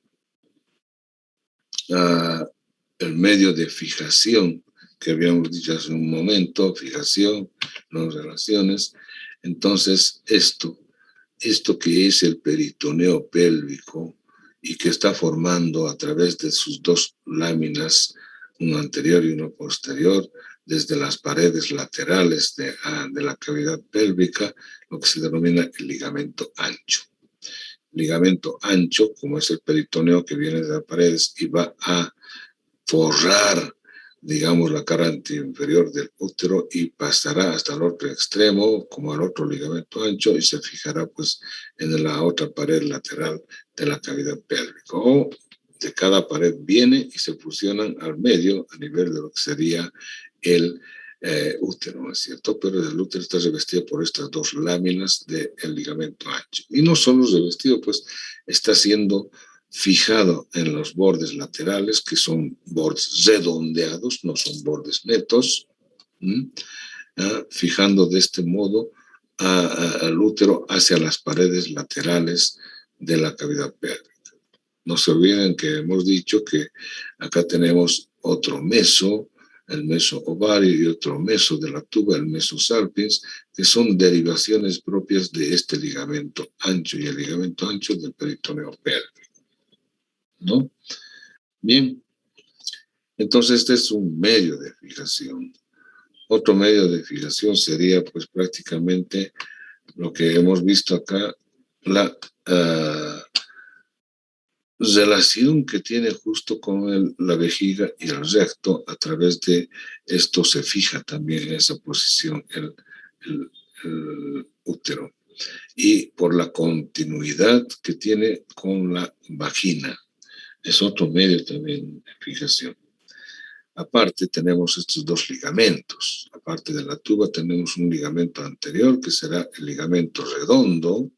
el medio de fijación que habíamos dicho hace un momento, fijación, no relaciones. Entonces, esto que es el peritoneo pélvico y que está formando a través de sus dos láminas, uno anterior y uno posterior, desde las paredes laterales de la cavidad pélvica, lo que se denomina el ligamento ancho. Ligamento ancho, como es el peritoneo que viene de las paredes y va a forrar, digamos, la cara anterior del útero y pasará hasta el otro extremo, como el otro ligamento ancho, y se fijará pues en la otra pared lateral de la cavidad pélvica. O de cada pared viene y se fusionan al medio a nivel de lo que sería el útero, ¿no es cierto? Pero el útero está revestido por estas dos láminas del ligamento ancho. Y no solo revestido, pues está siendo fijado en los bordes laterales, que son bordes redondeados, no son bordes netos, fijando de este modo al útero hacia las paredes laterales de la cavidad pélvica. No se olviden que hemos dicho que acá tenemos otro meso, el meso ovario, y otro meso de la tuba, el meso salpins, que son derivaciones propias de este ligamento ancho y el ligamento ancho del peritoneo pélvico, ¿no? Bien, entonces este es un medio de fijación. Otro medio de fijación sería pues prácticamente lo que hemos visto acá, la relación que tiene justo con la vejiga y el recto. A través de esto se fija también en esa posición el útero, y por la continuidad que tiene con la vagina. Es otro medio también de fijación. Aparte tenemos estos dos ligamentos. Aparte de la tuba tenemos un ligamento anterior que será el ligamento redondo,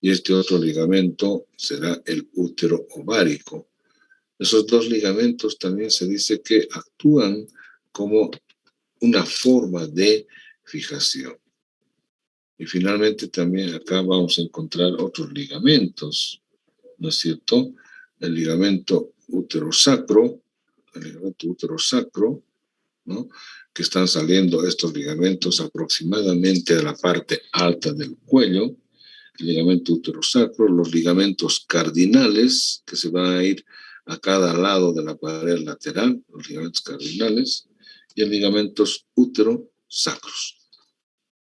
y este otro ligamento será el útero ovárico. Esos dos ligamentos también se dice que actúan como una forma de fijación. Y finalmente también acá vamos a encontrar otros ligamentos, ¿no es cierto? El ligamento útero-sacro, ¿no? Que están saliendo estos ligamentos aproximadamente de la parte alta del cuello, el ligamento útero-sacro, los ligamentos cardinales, que se van a ir a cada lado de la pared lateral, los ligamentos cardinales, y el ligamentos útero-sacros.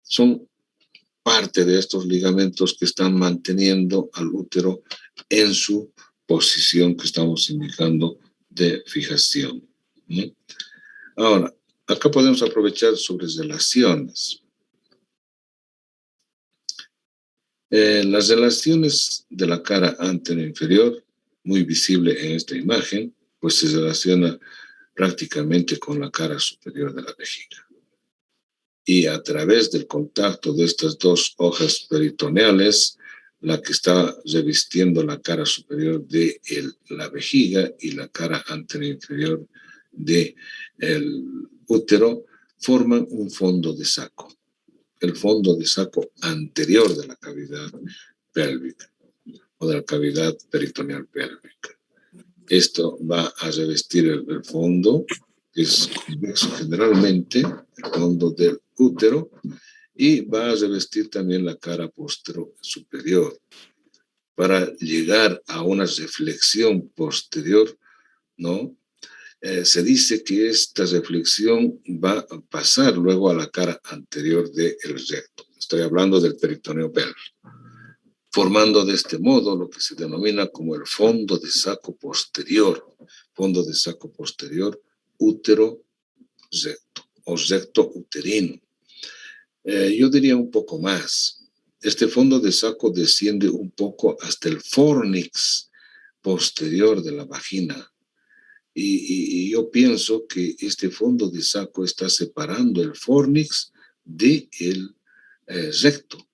Son parte de estos ligamentos que están manteniendo al útero en su posición que estamos indicando de fijación, ¿no? Ahora, acá podemos aprovechar sobre relaciones. Las relaciones de la cara anterior inferior, muy visible en esta imagen, pues se relaciona prácticamente con la cara superior de la vejiga. Y a través del contacto de estas dos hojas peritoneales, la que está revistiendo la cara superior de la vejiga y la cara anterior inferior del útero, forman un fondo de saco. El fondo de saco anterior de la cavidad pélvica o de la cavidad peritoneal pélvica. Esto va a revestir el fondo, que es convexo generalmente, el fondo del útero, y va a revestir también la cara posterior superior para llegar a una reflexión posterior, ¿no? Se dice que esta reflexión va a pasar luego a la cara anterior del recto. Estoy hablando del peritoneo pélvico, formando de este modo lo que se denomina como el fondo de saco posterior útero recto o recto uterino. Yo diría un poco más. Este fondo de saco desciende un poco hasta el fornix posterior de la vagina. Y yo pienso que este fondo de saco está separando el fornix del recto.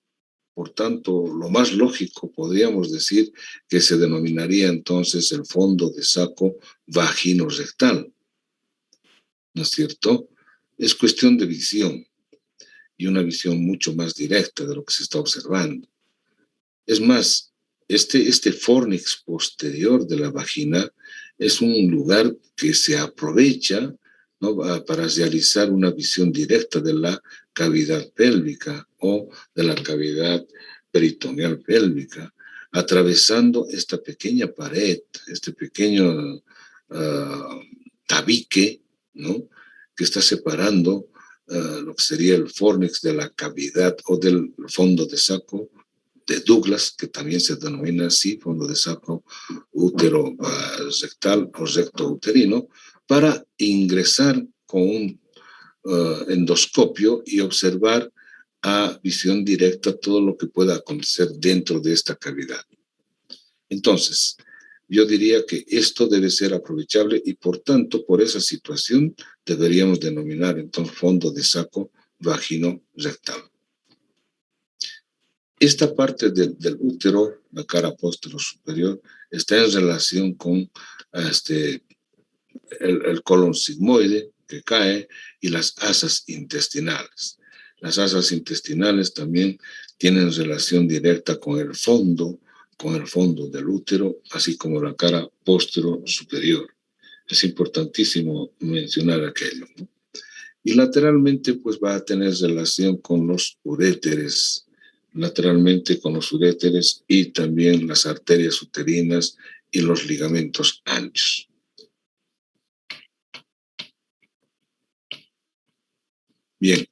Por tanto, lo más lógico podríamos decir que se denominaría entonces el fondo de saco vagino-rectal. ¿No es cierto? Es cuestión de visión, y una visión mucho más directa de lo que se está observando. Es más, este fornix posterior de la vagina es un lugar que se aprovecha, ¿no?, para realizar una visión directa de la cavidad pélvica o de la cavidad peritoneal pélvica, atravesando esta pequeña pared, este pequeño tabique, ¿no?, que está separando lo que sería el fornix de la cavidad o del fondo de saco de Douglas, que también se denomina así, fondo de saco útero rectal o recto uterino, para ingresar con un endoscopio y observar a visión directa todo lo que pueda acontecer dentro de esta cavidad. Entonces, yo diría que esto debe ser aprovechable y por tanto, por esa situación, deberíamos denominar entonces fondo de saco vagino-rectal. Esta parte del útero, la cara posterior superior, está en relación con el colon sigmoide que cae y las asas intestinales. Las asas intestinales también tienen relación directa con el fondo del útero, así como la cara posterior superior. Es importantísimo mencionar aquello, ¿no? Y lateralmente, pues va a tener relación con los uréteres, lateralmente con los uréteres y también las arterias uterinas y los ligamentos anchos. Bien,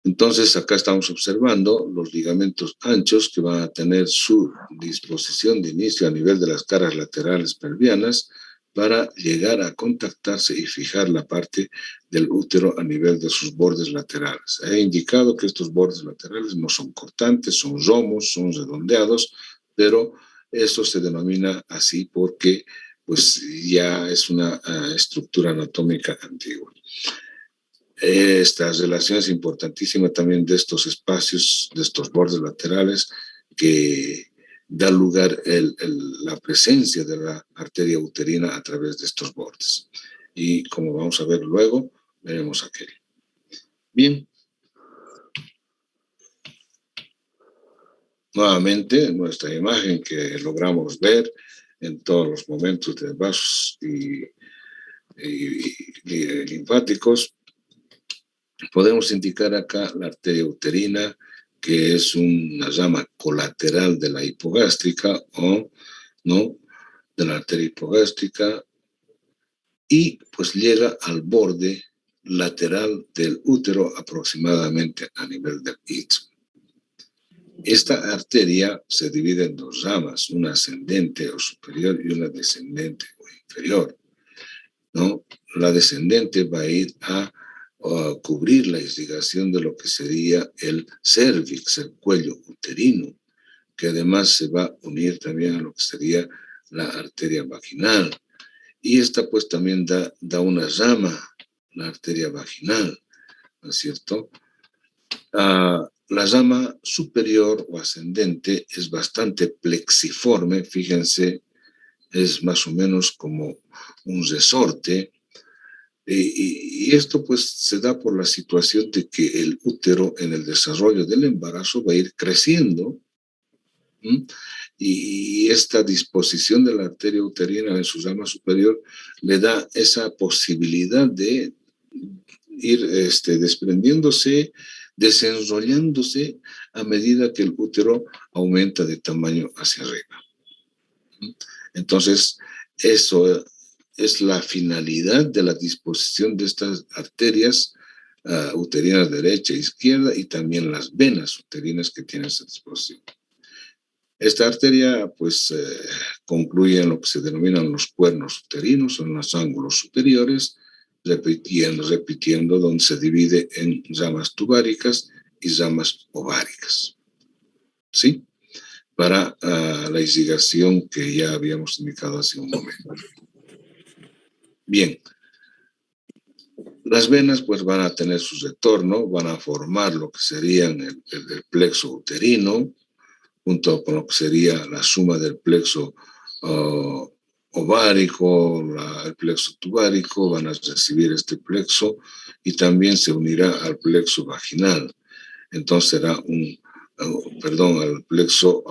entonces acá estamos observando los ligamentos anchos que van a tener su disposición de inicio a nivel de las caras laterales pelvianas para llegar a contactarse y fijar la parte del útero a nivel de sus bordes laterales. He indicado que estos bordes laterales no son cortantes, son romos, son redondeados, pero eso se denomina así porque pues ya es una estructura anatómica antigua. Esta relación es importantísima también de estos espacios, de estos bordes laterales que da lugar la presencia de la arteria uterina a través de estos bordes. Y como vamos a ver luego, veremos aquello. Bien. Nuevamente, nuestra imagen que logramos ver en todos los momentos de vasos y linfáticos. Podemos indicar acá la arteria uterina, que es una rama colateral de la hipogástrica o no de la arteria hipogástrica y pues llega al borde lateral del útero aproximadamente a nivel del istmo. Esta arteria se divide en dos ramas, una ascendente o superior y una descendente o inferior, ¿no? La descendente va a ir a cubrir la irrigación de lo que sería el cervix, el cuello uterino, que además se va a unir también a lo que sería la arteria vaginal. Y esta pues también da una rama, la arteria vaginal, ¿no es cierto? La rama superior o ascendente es bastante plexiforme, fíjense, es más o menos como un resorte. Y esto pues se da por la situación de que el útero en el desarrollo del embarazo va a ir creciendo. Y esta disposición de la arteria uterina en su rama superior le da esa posibilidad de ir desprendiéndose, desenrollándose a medida que el útero aumenta de tamaño hacia arriba. Entonces, eso es la finalidad de la disposición de estas arterias uterinas derecha e izquierda y también las venas uterinas que tienen esa disposición. Esta arteria pues concluye en lo que se denominan los cuernos uterinos, son los ángulos superiores, repitiendo donde se divide en ramas tubáricas y ramas ováricas. ¿Sí? Para la irrigación que ya habíamos indicado hace un momento. Bien, las venas pues van a tener su retorno, van a formar lo que serían el plexo uterino, junto con lo que sería la suma del plexo ovárico, el plexo tubárico, van a recibir este plexo y también se unirá al plexo vaginal. Entonces será un al plexo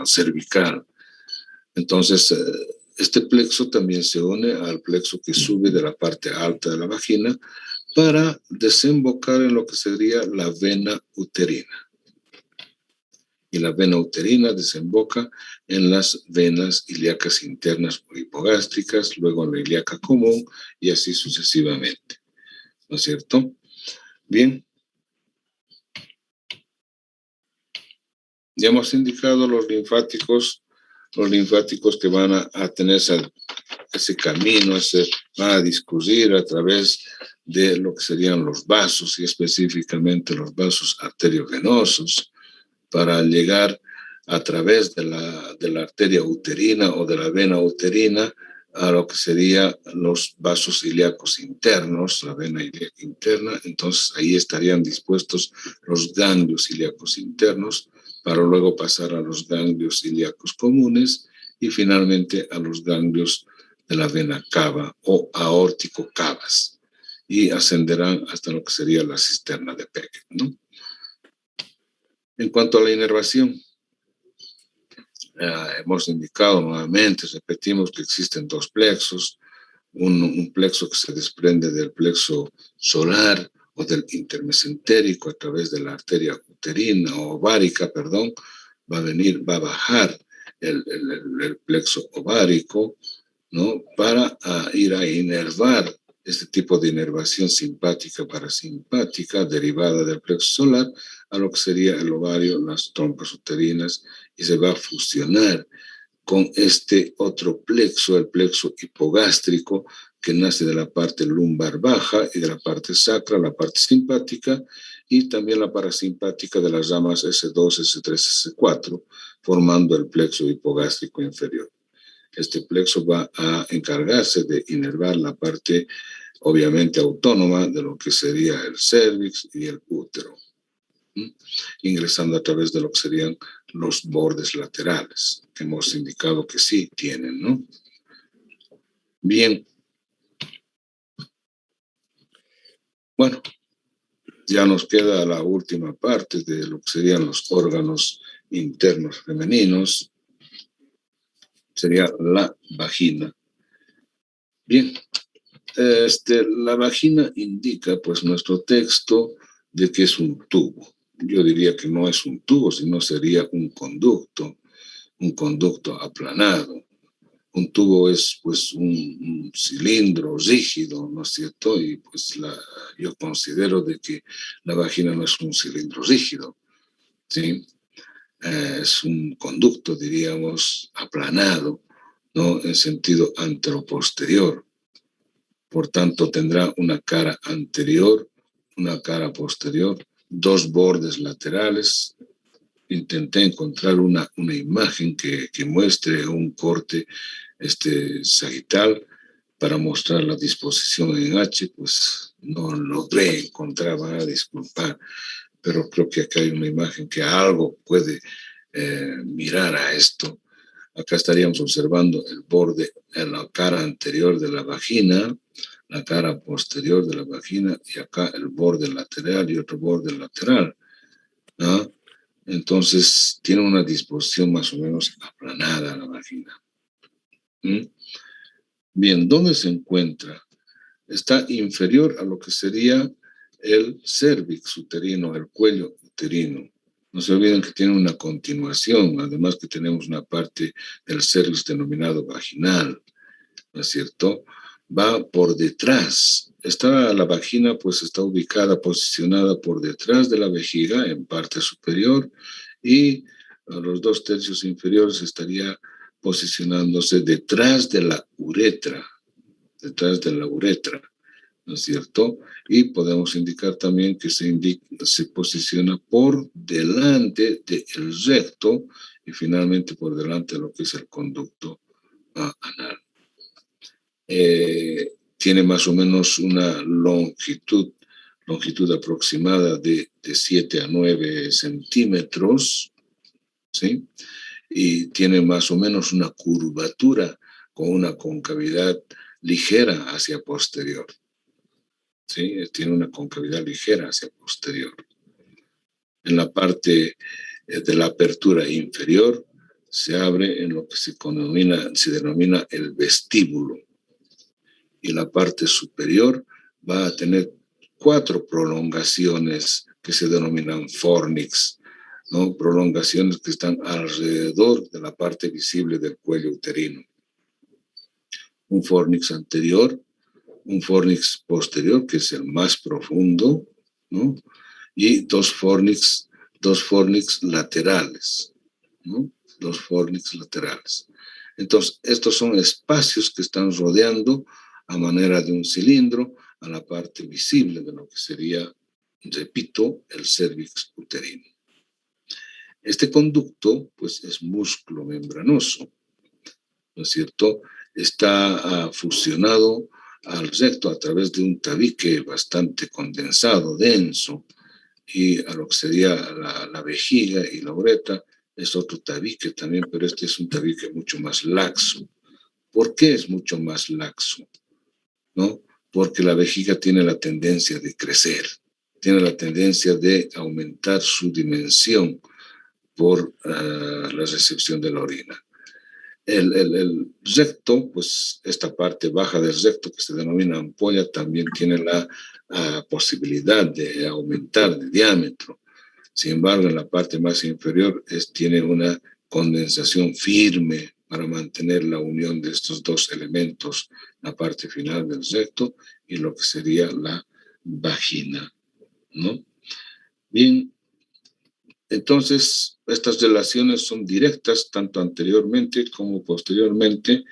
cervical. Entonces, este plexo también se une al plexo que sube de la parte alta de la vagina para desembocar en lo que sería la vena uterina. Y la vena uterina desemboca en las venas ilíacas internas o hipogástricas, luego en la ilíaca común y así sucesivamente. ¿No es cierto? Bien. Ya hemos indicado los linfáticos que van a tener ese camino, van a discurrir a través de lo que serían los vasos y específicamente los vasos arteriovenosos para llegar a través de la arteria uterina o de la vena uterina a lo que serían los vasos ilíacos internos, la vena ilíaca interna. Entonces ahí estarían dispuestos los ganglios ilíacos internos para luego pasar a los ganglios ilíacos comunes y finalmente a los ganglios de la vena cava o aórtico cavas y ascenderán hasta lo que sería la cisterna de Beckett, ¿no? En cuanto a la inervación, hemos indicado nuevamente, repetimos que existen dos plexos, un plexo que se desprende del plexo solar o del intermesentérico a través de la arteria uterina o ovárica, perdón, va a bajar el plexo ovárico, ¿no? Para ir a inervar este tipo de inervación simpática parasimpática derivada del plexo solar a lo que sería el ovario, las trompas uterinas, y se va a fusionar con este otro plexo, el plexo hipogástrico, que nace de la parte lumbar baja y de la parte sacra, la parte simpática, y también la parasimpática de las ramas S2, S3, S4, formando el plexo hipogástrico inferior. Este plexo va a encargarse de inervar la parte, obviamente, autónoma de lo que sería el cérvix y el útero, ingresando a través de lo que serían los bordes laterales, que hemos indicado que sí tienen, ¿no? Bien. Bueno, ya nos queda la última parte de lo que serían los órganos internos femeninos. Sería la vagina. Bien, la vagina indica, pues, nuestro texto de que es un tubo. Yo diría que no es un tubo, sino sería un conducto aplanado. Un tubo es, pues, un cilindro rígido, ¿no es cierto? Y, pues, yo considero de que la vagina no es un cilindro rígido, ¿sí? Es un conducto, diríamos, aplanado, ¿no? En sentido anteroposterior. Por tanto, tendrá una cara anterior, una cara posterior, dos bordes laterales. Intenté encontrar una imagen que muestre un corte sagital para mostrar la disposición en H, pues no logré encontrar, van a disculpar, pero creo que acá hay una imagen que algo puede mirar a esto. Acá estaríamos observando el borde en la cara anterior de la vagina, la cara posterior de la vagina y acá el borde lateral y otro borde lateral, ¿no? Entonces tiene una disposición más o menos aplanada la vagina. Bien, ¿dónde se encuentra? Está inferior a lo que sería el cérvix uterino, el cuello uterino. No se olviden que tiene una continuación, además que tenemos una parte del cérvix denominado vaginal, ¿no es cierto? Va por detrás. La vagina, pues, está ubicada, posicionada por detrás de la vejiga, en parte superior, y a los 2/3 inferiores estaría posicionándose detrás de la uretra, ¿no es cierto? Y podemos indicar también que se posiciona por delante del recto y finalmente por delante de lo que es el conducto anal. Tiene más o menos una longitud aproximada de 7 a 9 centímetros, ¿sí? Y tiene más o menos una curvatura con una concavidad ligera hacia posterior. ¿sí? Tiene una concavidad ligera hacia el posterior. En la parte de la apertura inferior se abre en lo que se denomina el vestíbulo. Y la parte superior va a tener 4 prolongaciones que se denominan fornix, ¿no? Prolongaciones que están alrededor de la parte visible del cuello uterino. Un fornix anterior, un fornix posterior, que es el más profundo, ¿no? Y dos fornix laterales, ¿no? 2 fornix laterales. Entonces, estos son espacios que están rodeando a manera de un cilindro a la parte visible de lo que sería, repito, el cérvix uterino. Este conducto, pues, es músculo membranoso, ¿no es cierto? Está fusionado al recto a través de un tabique bastante condensado, denso, y a lo que sería la vejiga y la uretra es otro tabique también, pero este es un tabique mucho más laxo. ¿Por qué es mucho más laxo? ¿No? Porque la vejiga tiene la tendencia de crecer, tiene la tendencia de aumentar su dimensión por la recepción de la orina. El recto, pues esta parte baja del recto que se denomina ampolla, también tiene la posibilidad de aumentar de diámetro. Sin embargo, en la parte más inferior tiene una condensación firme para mantener la unión de estos dos elementos, la parte final del recto y lo que sería la vagina, ¿no? Bien, entonces estas relaciones son directas tanto anteriormente como posteriormente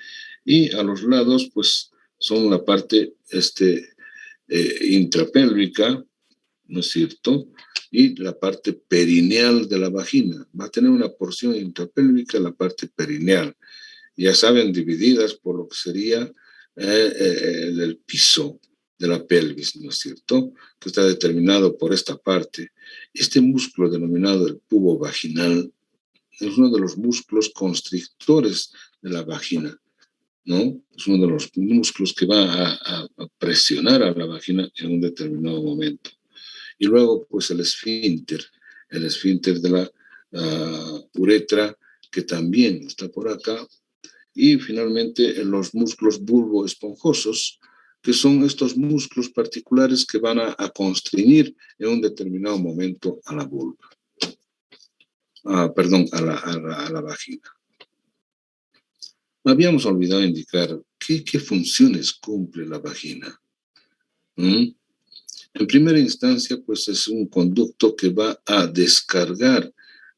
y a los lados pues son la parte intrapélvica, ¿no es cierto? Y la parte perineal de la vagina. Va a tener una porción intrapélvica, la parte perineal. Ya saben, divididas por lo que sería el piso de la pelvis, ¿no es cierto? Que está determinado por esta parte. Este músculo denominado el pubo vaginal es uno de los músculos constrictores de la vagina, ¿no? Es uno de los músculos que va a presionar a la vagina en un determinado momento. Y luego, pues el esfínter de la uretra, que también está por acá. Y finalmente, los músculos bulboesponjosos, que son estos músculos particulares que van a constreñir en un determinado momento a la vulva. Perdón, a la vagina. Habíamos olvidado indicar qué funciones cumple la vagina. En primera instancia, pues es un conducto que va a descargar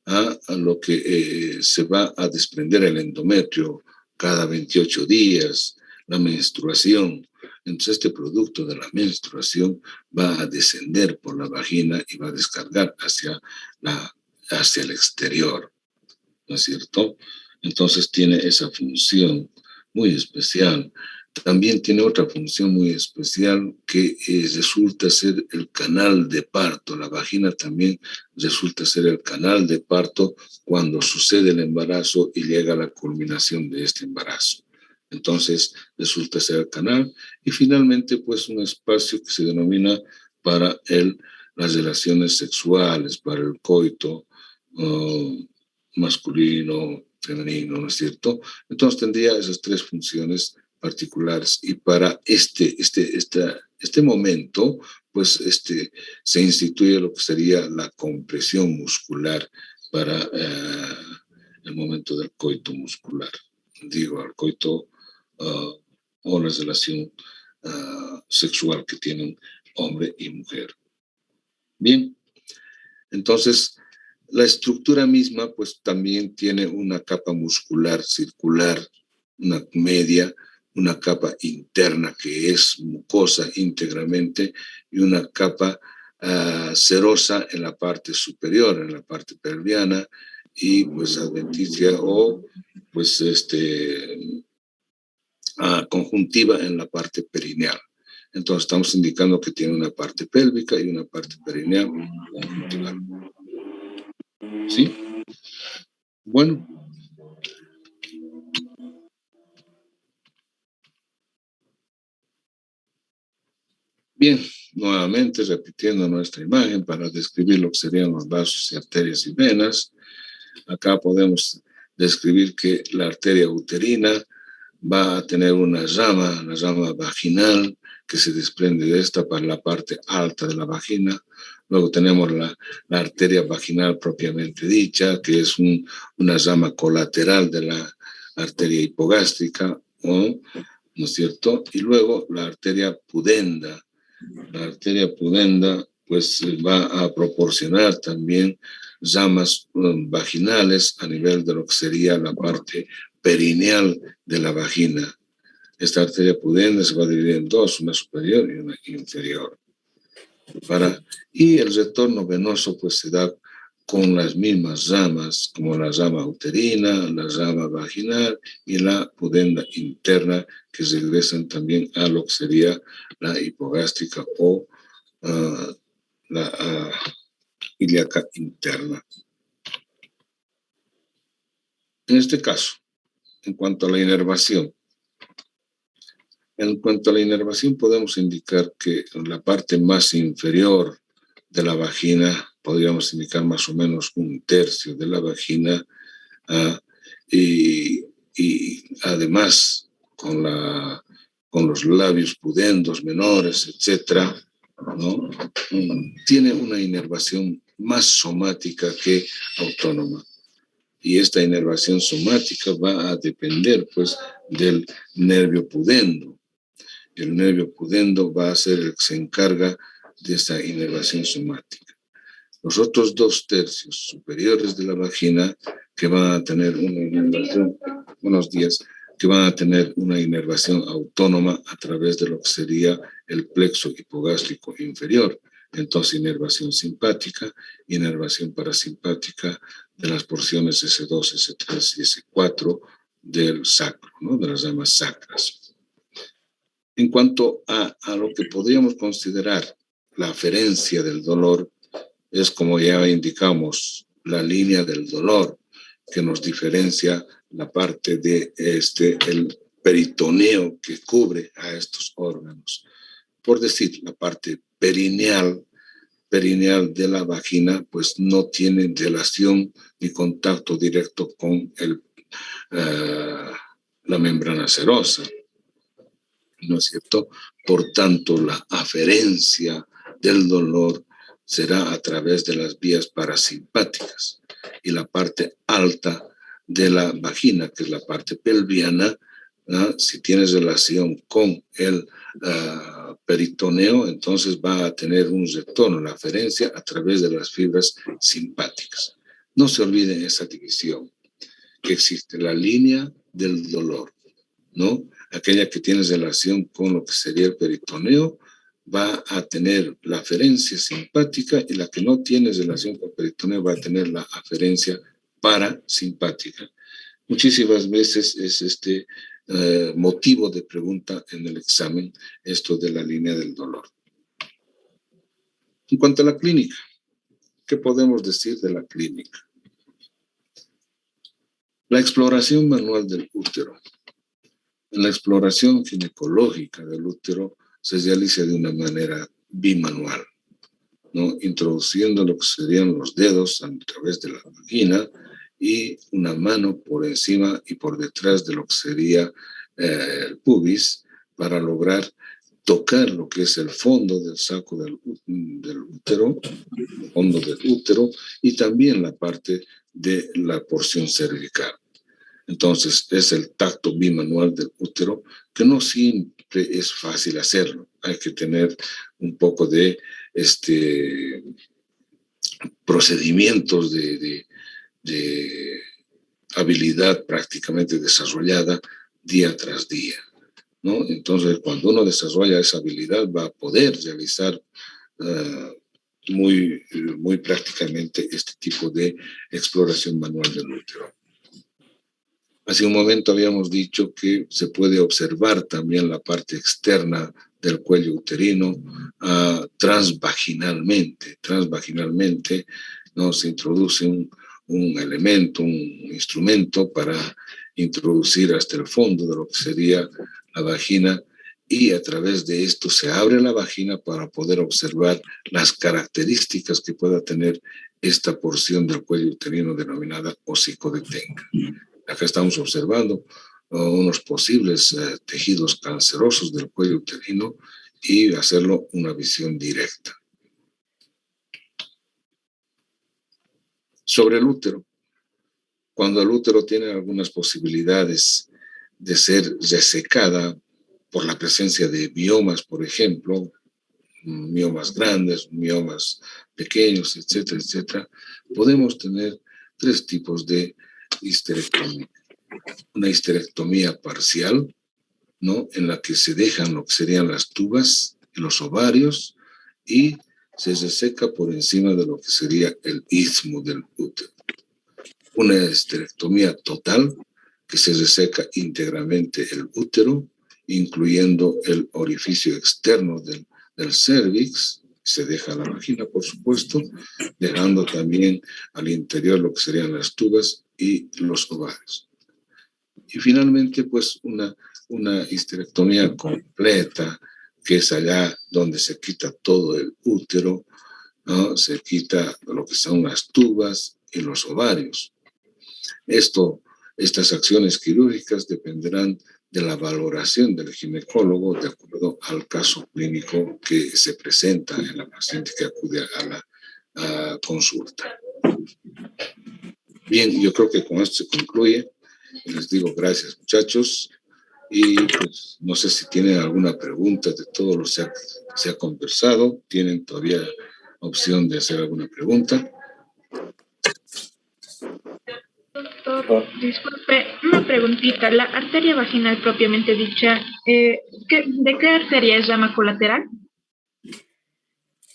a lo que se va a desprender el endometrio cada 28 días, la menstruación. Entonces, este producto de la menstruación va a descender por la vagina y va a descargar hacia el exterior, ¿no es cierto? Entonces, tiene esa función muy especial. También tiene otra función muy especial que resulta ser el canal de parto. La vagina también resulta ser el canal de parto cuando sucede el embarazo y llega a la culminación de este embarazo. Entonces resulta ser el canal y finalmente pues un espacio que se denomina para las relaciones sexuales, para el coito masculino, femenino, ¿no es cierto? Entonces tendría esas 3 funciones particulares y para este momento pues se instituye lo que sería la compresión muscular para el momento del coito muscular, digo, el coito o la relación sexual que tienen hombre y mujer. Bien, entonces la estructura misma pues también tiene una capa muscular circular, una media, una capa interna que es mucosa íntegramente y una capa serosa en la parte superior, en la parte pelviana y pues adventicia o pues conjuntiva en la parte perineal. Entonces estamos indicando que tiene una parte pélvica y una parte perineal conjuntival. ¿Sí? Bueno. Bien, nuevamente repitiendo nuestra imagen para describir lo que serían los vasos y arterias y venas. Acá podemos describir que la arteria uterina va a tener una rama vaginal que se desprende de esta para la parte alta de la vagina. Luego tenemos la arteria vaginal propiamente dicha, que es una rama colateral de la arteria hipogástrica, ¿no es cierto? Y luego la arteria pudenda. La arteria pudenda pues va a proporcionar también ramas vaginales a nivel de lo que sería la parte perineal de la vagina. Esta arteria pudenda se va a dividir en dos, una superior y una inferior. Y el retorno venoso pues se da con las mismas ramas, como la rama uterina, la rama vaginal y la pudenda interna, que regresan también a lo que sería la hipogástrica o la ilíaca interna. En este caso, en cuanto a la inervación, podemos indicar que en la parte más inferior de la vagina, podríamos indicar más o menos 1/3 de la vagina, y además con los labios pudendos menores, etcétera, ¿no? Tiene una inervación más somática que autónoma. Y esta inervación somática va a depender, pues, del nervio pudendo. El nervio pudendo va a ser el que se encarga de esta inervación somática. Los otros 2/3 superiores de la vagina que van a tener una inervación, que van a tener una inervación autónoma a través de lo que sería el plexo hipogástrico inferior. Entonces, inervación simpática, inervación parasimpática de las porciones S2, S3 y S4 del sacro, ¿no? De las ramas sacras. En cuanto a lo que podríamos considerar la aferencia del dolor, es como ya indicamos, la línea del dolor que nos diferencia la parte de el peritoneo que cubre a estos órganos. Por decir, la parte perineal de la vagina, pues no tiene relación ni contacto directo con la membrana serosa, ¿no es cierto? Por tanto, la aferencia del dolor será a través de las vías parasimpáticas, y la parte alta de la vagina, que es la parte pelviana, si tiene relación con el peritoneo, entonces va a tener un retorno, la aferencia, a través de las fibras simpáticas. No se olviden esa división, que existe la línea del dolor, ¿no? Aquella que tiene relación con lo que sería el peritoneo va a tener la aferencia simpática, y la que no tiene relación con el peritoneo va a tener la aferencia parasimpática. Muchísimas veces es motivo de pregunta en el examen esto de la línea del dolor. En cuanto a la clínica, ¿qué podemos decir de la clínica? La exploración manual del útero. En la exploración ginecológica del útero se realiza de una manera bimanual, ¿no? Introduciendo lo que serían los dedos a través de la vagina y una mano por encima y por detrás de lo que sería el pubis, para lograr tocar lo que es el fondo del saco del útero, el fondo del útero, y también la parte de la porción cervical. Entonces, es el tacto bimanual del útero, que no siempre es fácil hacerlo. Hay que tener un poco de procedimientos de habilidad prácticamente desarrollada día tras día, ¿no? Entonces, cuando uno desarrolla esa habilidad, va a poder realizar muy prácticamente este tipo de exploración manual del útero. Hace un momento habíamos dicho que se puede observar también la parte externa del cuello uterino transvaginalmente. Transvaginalmente, ¿no? Se introduce un elemento, un instrumento para introducir hasta el fondo de lo que sería la vagina, y a través de esto se abre la vagina para poder observar las características que pueda tener esta porción del cuello uterino denominada hocico de Tenca. Acá estamos observando unos posibles tejidos cancerosos del cuello uterino y hacerlo una visión directa. Sobre el útero, cuando el útero tiene algunas posibilidades de ser resecada por la presencia de miomas, por ejemplo, miomas grandes, miomas pequeños, etcétera, etcétera, podemos tener 3 tipos de histerectomía. Una histerectomía parcial, ¿no? En la que se dejan lo que serían las tubas y los ovarios y se reseca por encima de lo que sería el istmo del útero. Una histerectomía total, que se reseca íntegramente el útero, incluyendo el orificio externo del cérvix, se deja la vagina, por supuesto, dejando también al interior lo que serían las tubas y los ovarios. Y finalmente, pues, una histerectomía completa, que es allá donde se quita todo el útero, ¿no? Se quita lo que son las tubas y los ovarios. Estas acciones quirúrgicas dependerán de la valoración del ginecólogo de acuerdo al caso clínico que se presenta en la paciente que acude a la consulta. Bien, yo creo que con esto se concluye. Les digo gracias, muchachos. Y pues no sé si tienen alguna pregunta de todo lo que se ha conversado. ¿Tienen todavía opción de hacer alguna pregunta? Doctor, disculpe, una preguntita. La arteria vaginal propiamente dicha, ¿de qué arteria es rama colateral?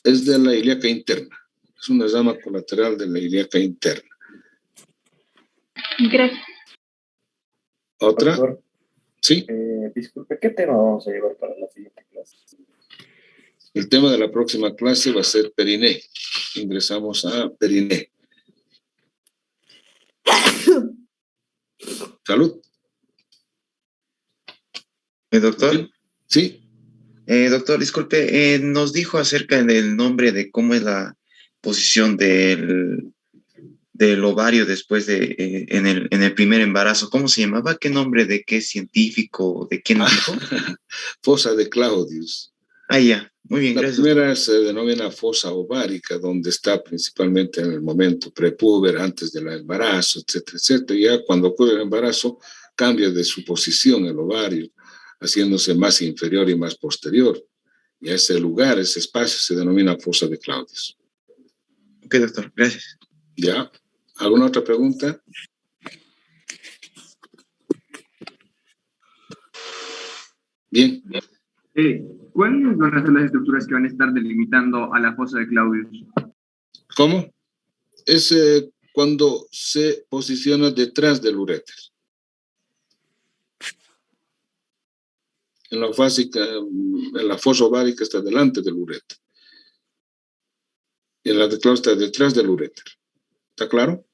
Es de la ilíaca interna. Es una rama colateral de la ilíaca interna. Gracias. ¿Otra? Doctor, Sí. disculpe, ¿qué tema vamos a llevar para la siguiente clase? El tema de la próxima clase va a ser periné. Ingresamos a periné. Salud. Doctor. Sí. Doctor, disculpe, nos dijo acerca del nombre de cómo es la posición del ovario después de en el primer embarazo. ¿Cómo se llamaba? ¿Qué nombre? ¿De qué científico? ¿De quién dijo? Fosa de Claudius. Ah, ya. Muy bien, La gracias. primera se denomina fosa ovárica, donde está principalmente en el momento prepúber, antes del embarazo, etcétera, etcétera. Y ya cuando ocurre el embarazo, cambia de su posición el ovario, haciéndose más inferior y más posterior. Y a ese lugar, ese espacio, se denomina fosa de Claudius. Ok, doctor, gracias. ¿Ya? ¿Alguna otra pregunta? Bien. ¿Cuáles van a ser las estructuras que van a estar delimitando a la fosa de Claudius? ¿Cómo? Es cuando se posiciona detrás del uréter. En la fosa ovárica está delante del uréter. Y en la de Claudius está detrás del uréter. ¿Está claro?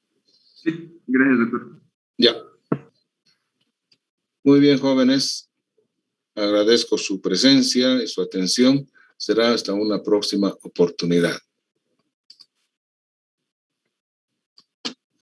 Sí, gracias, doctor. Ya. Muy bien, jóvenes. Agradezco su presencia y su atención. Será hasta una próxima oportunidad.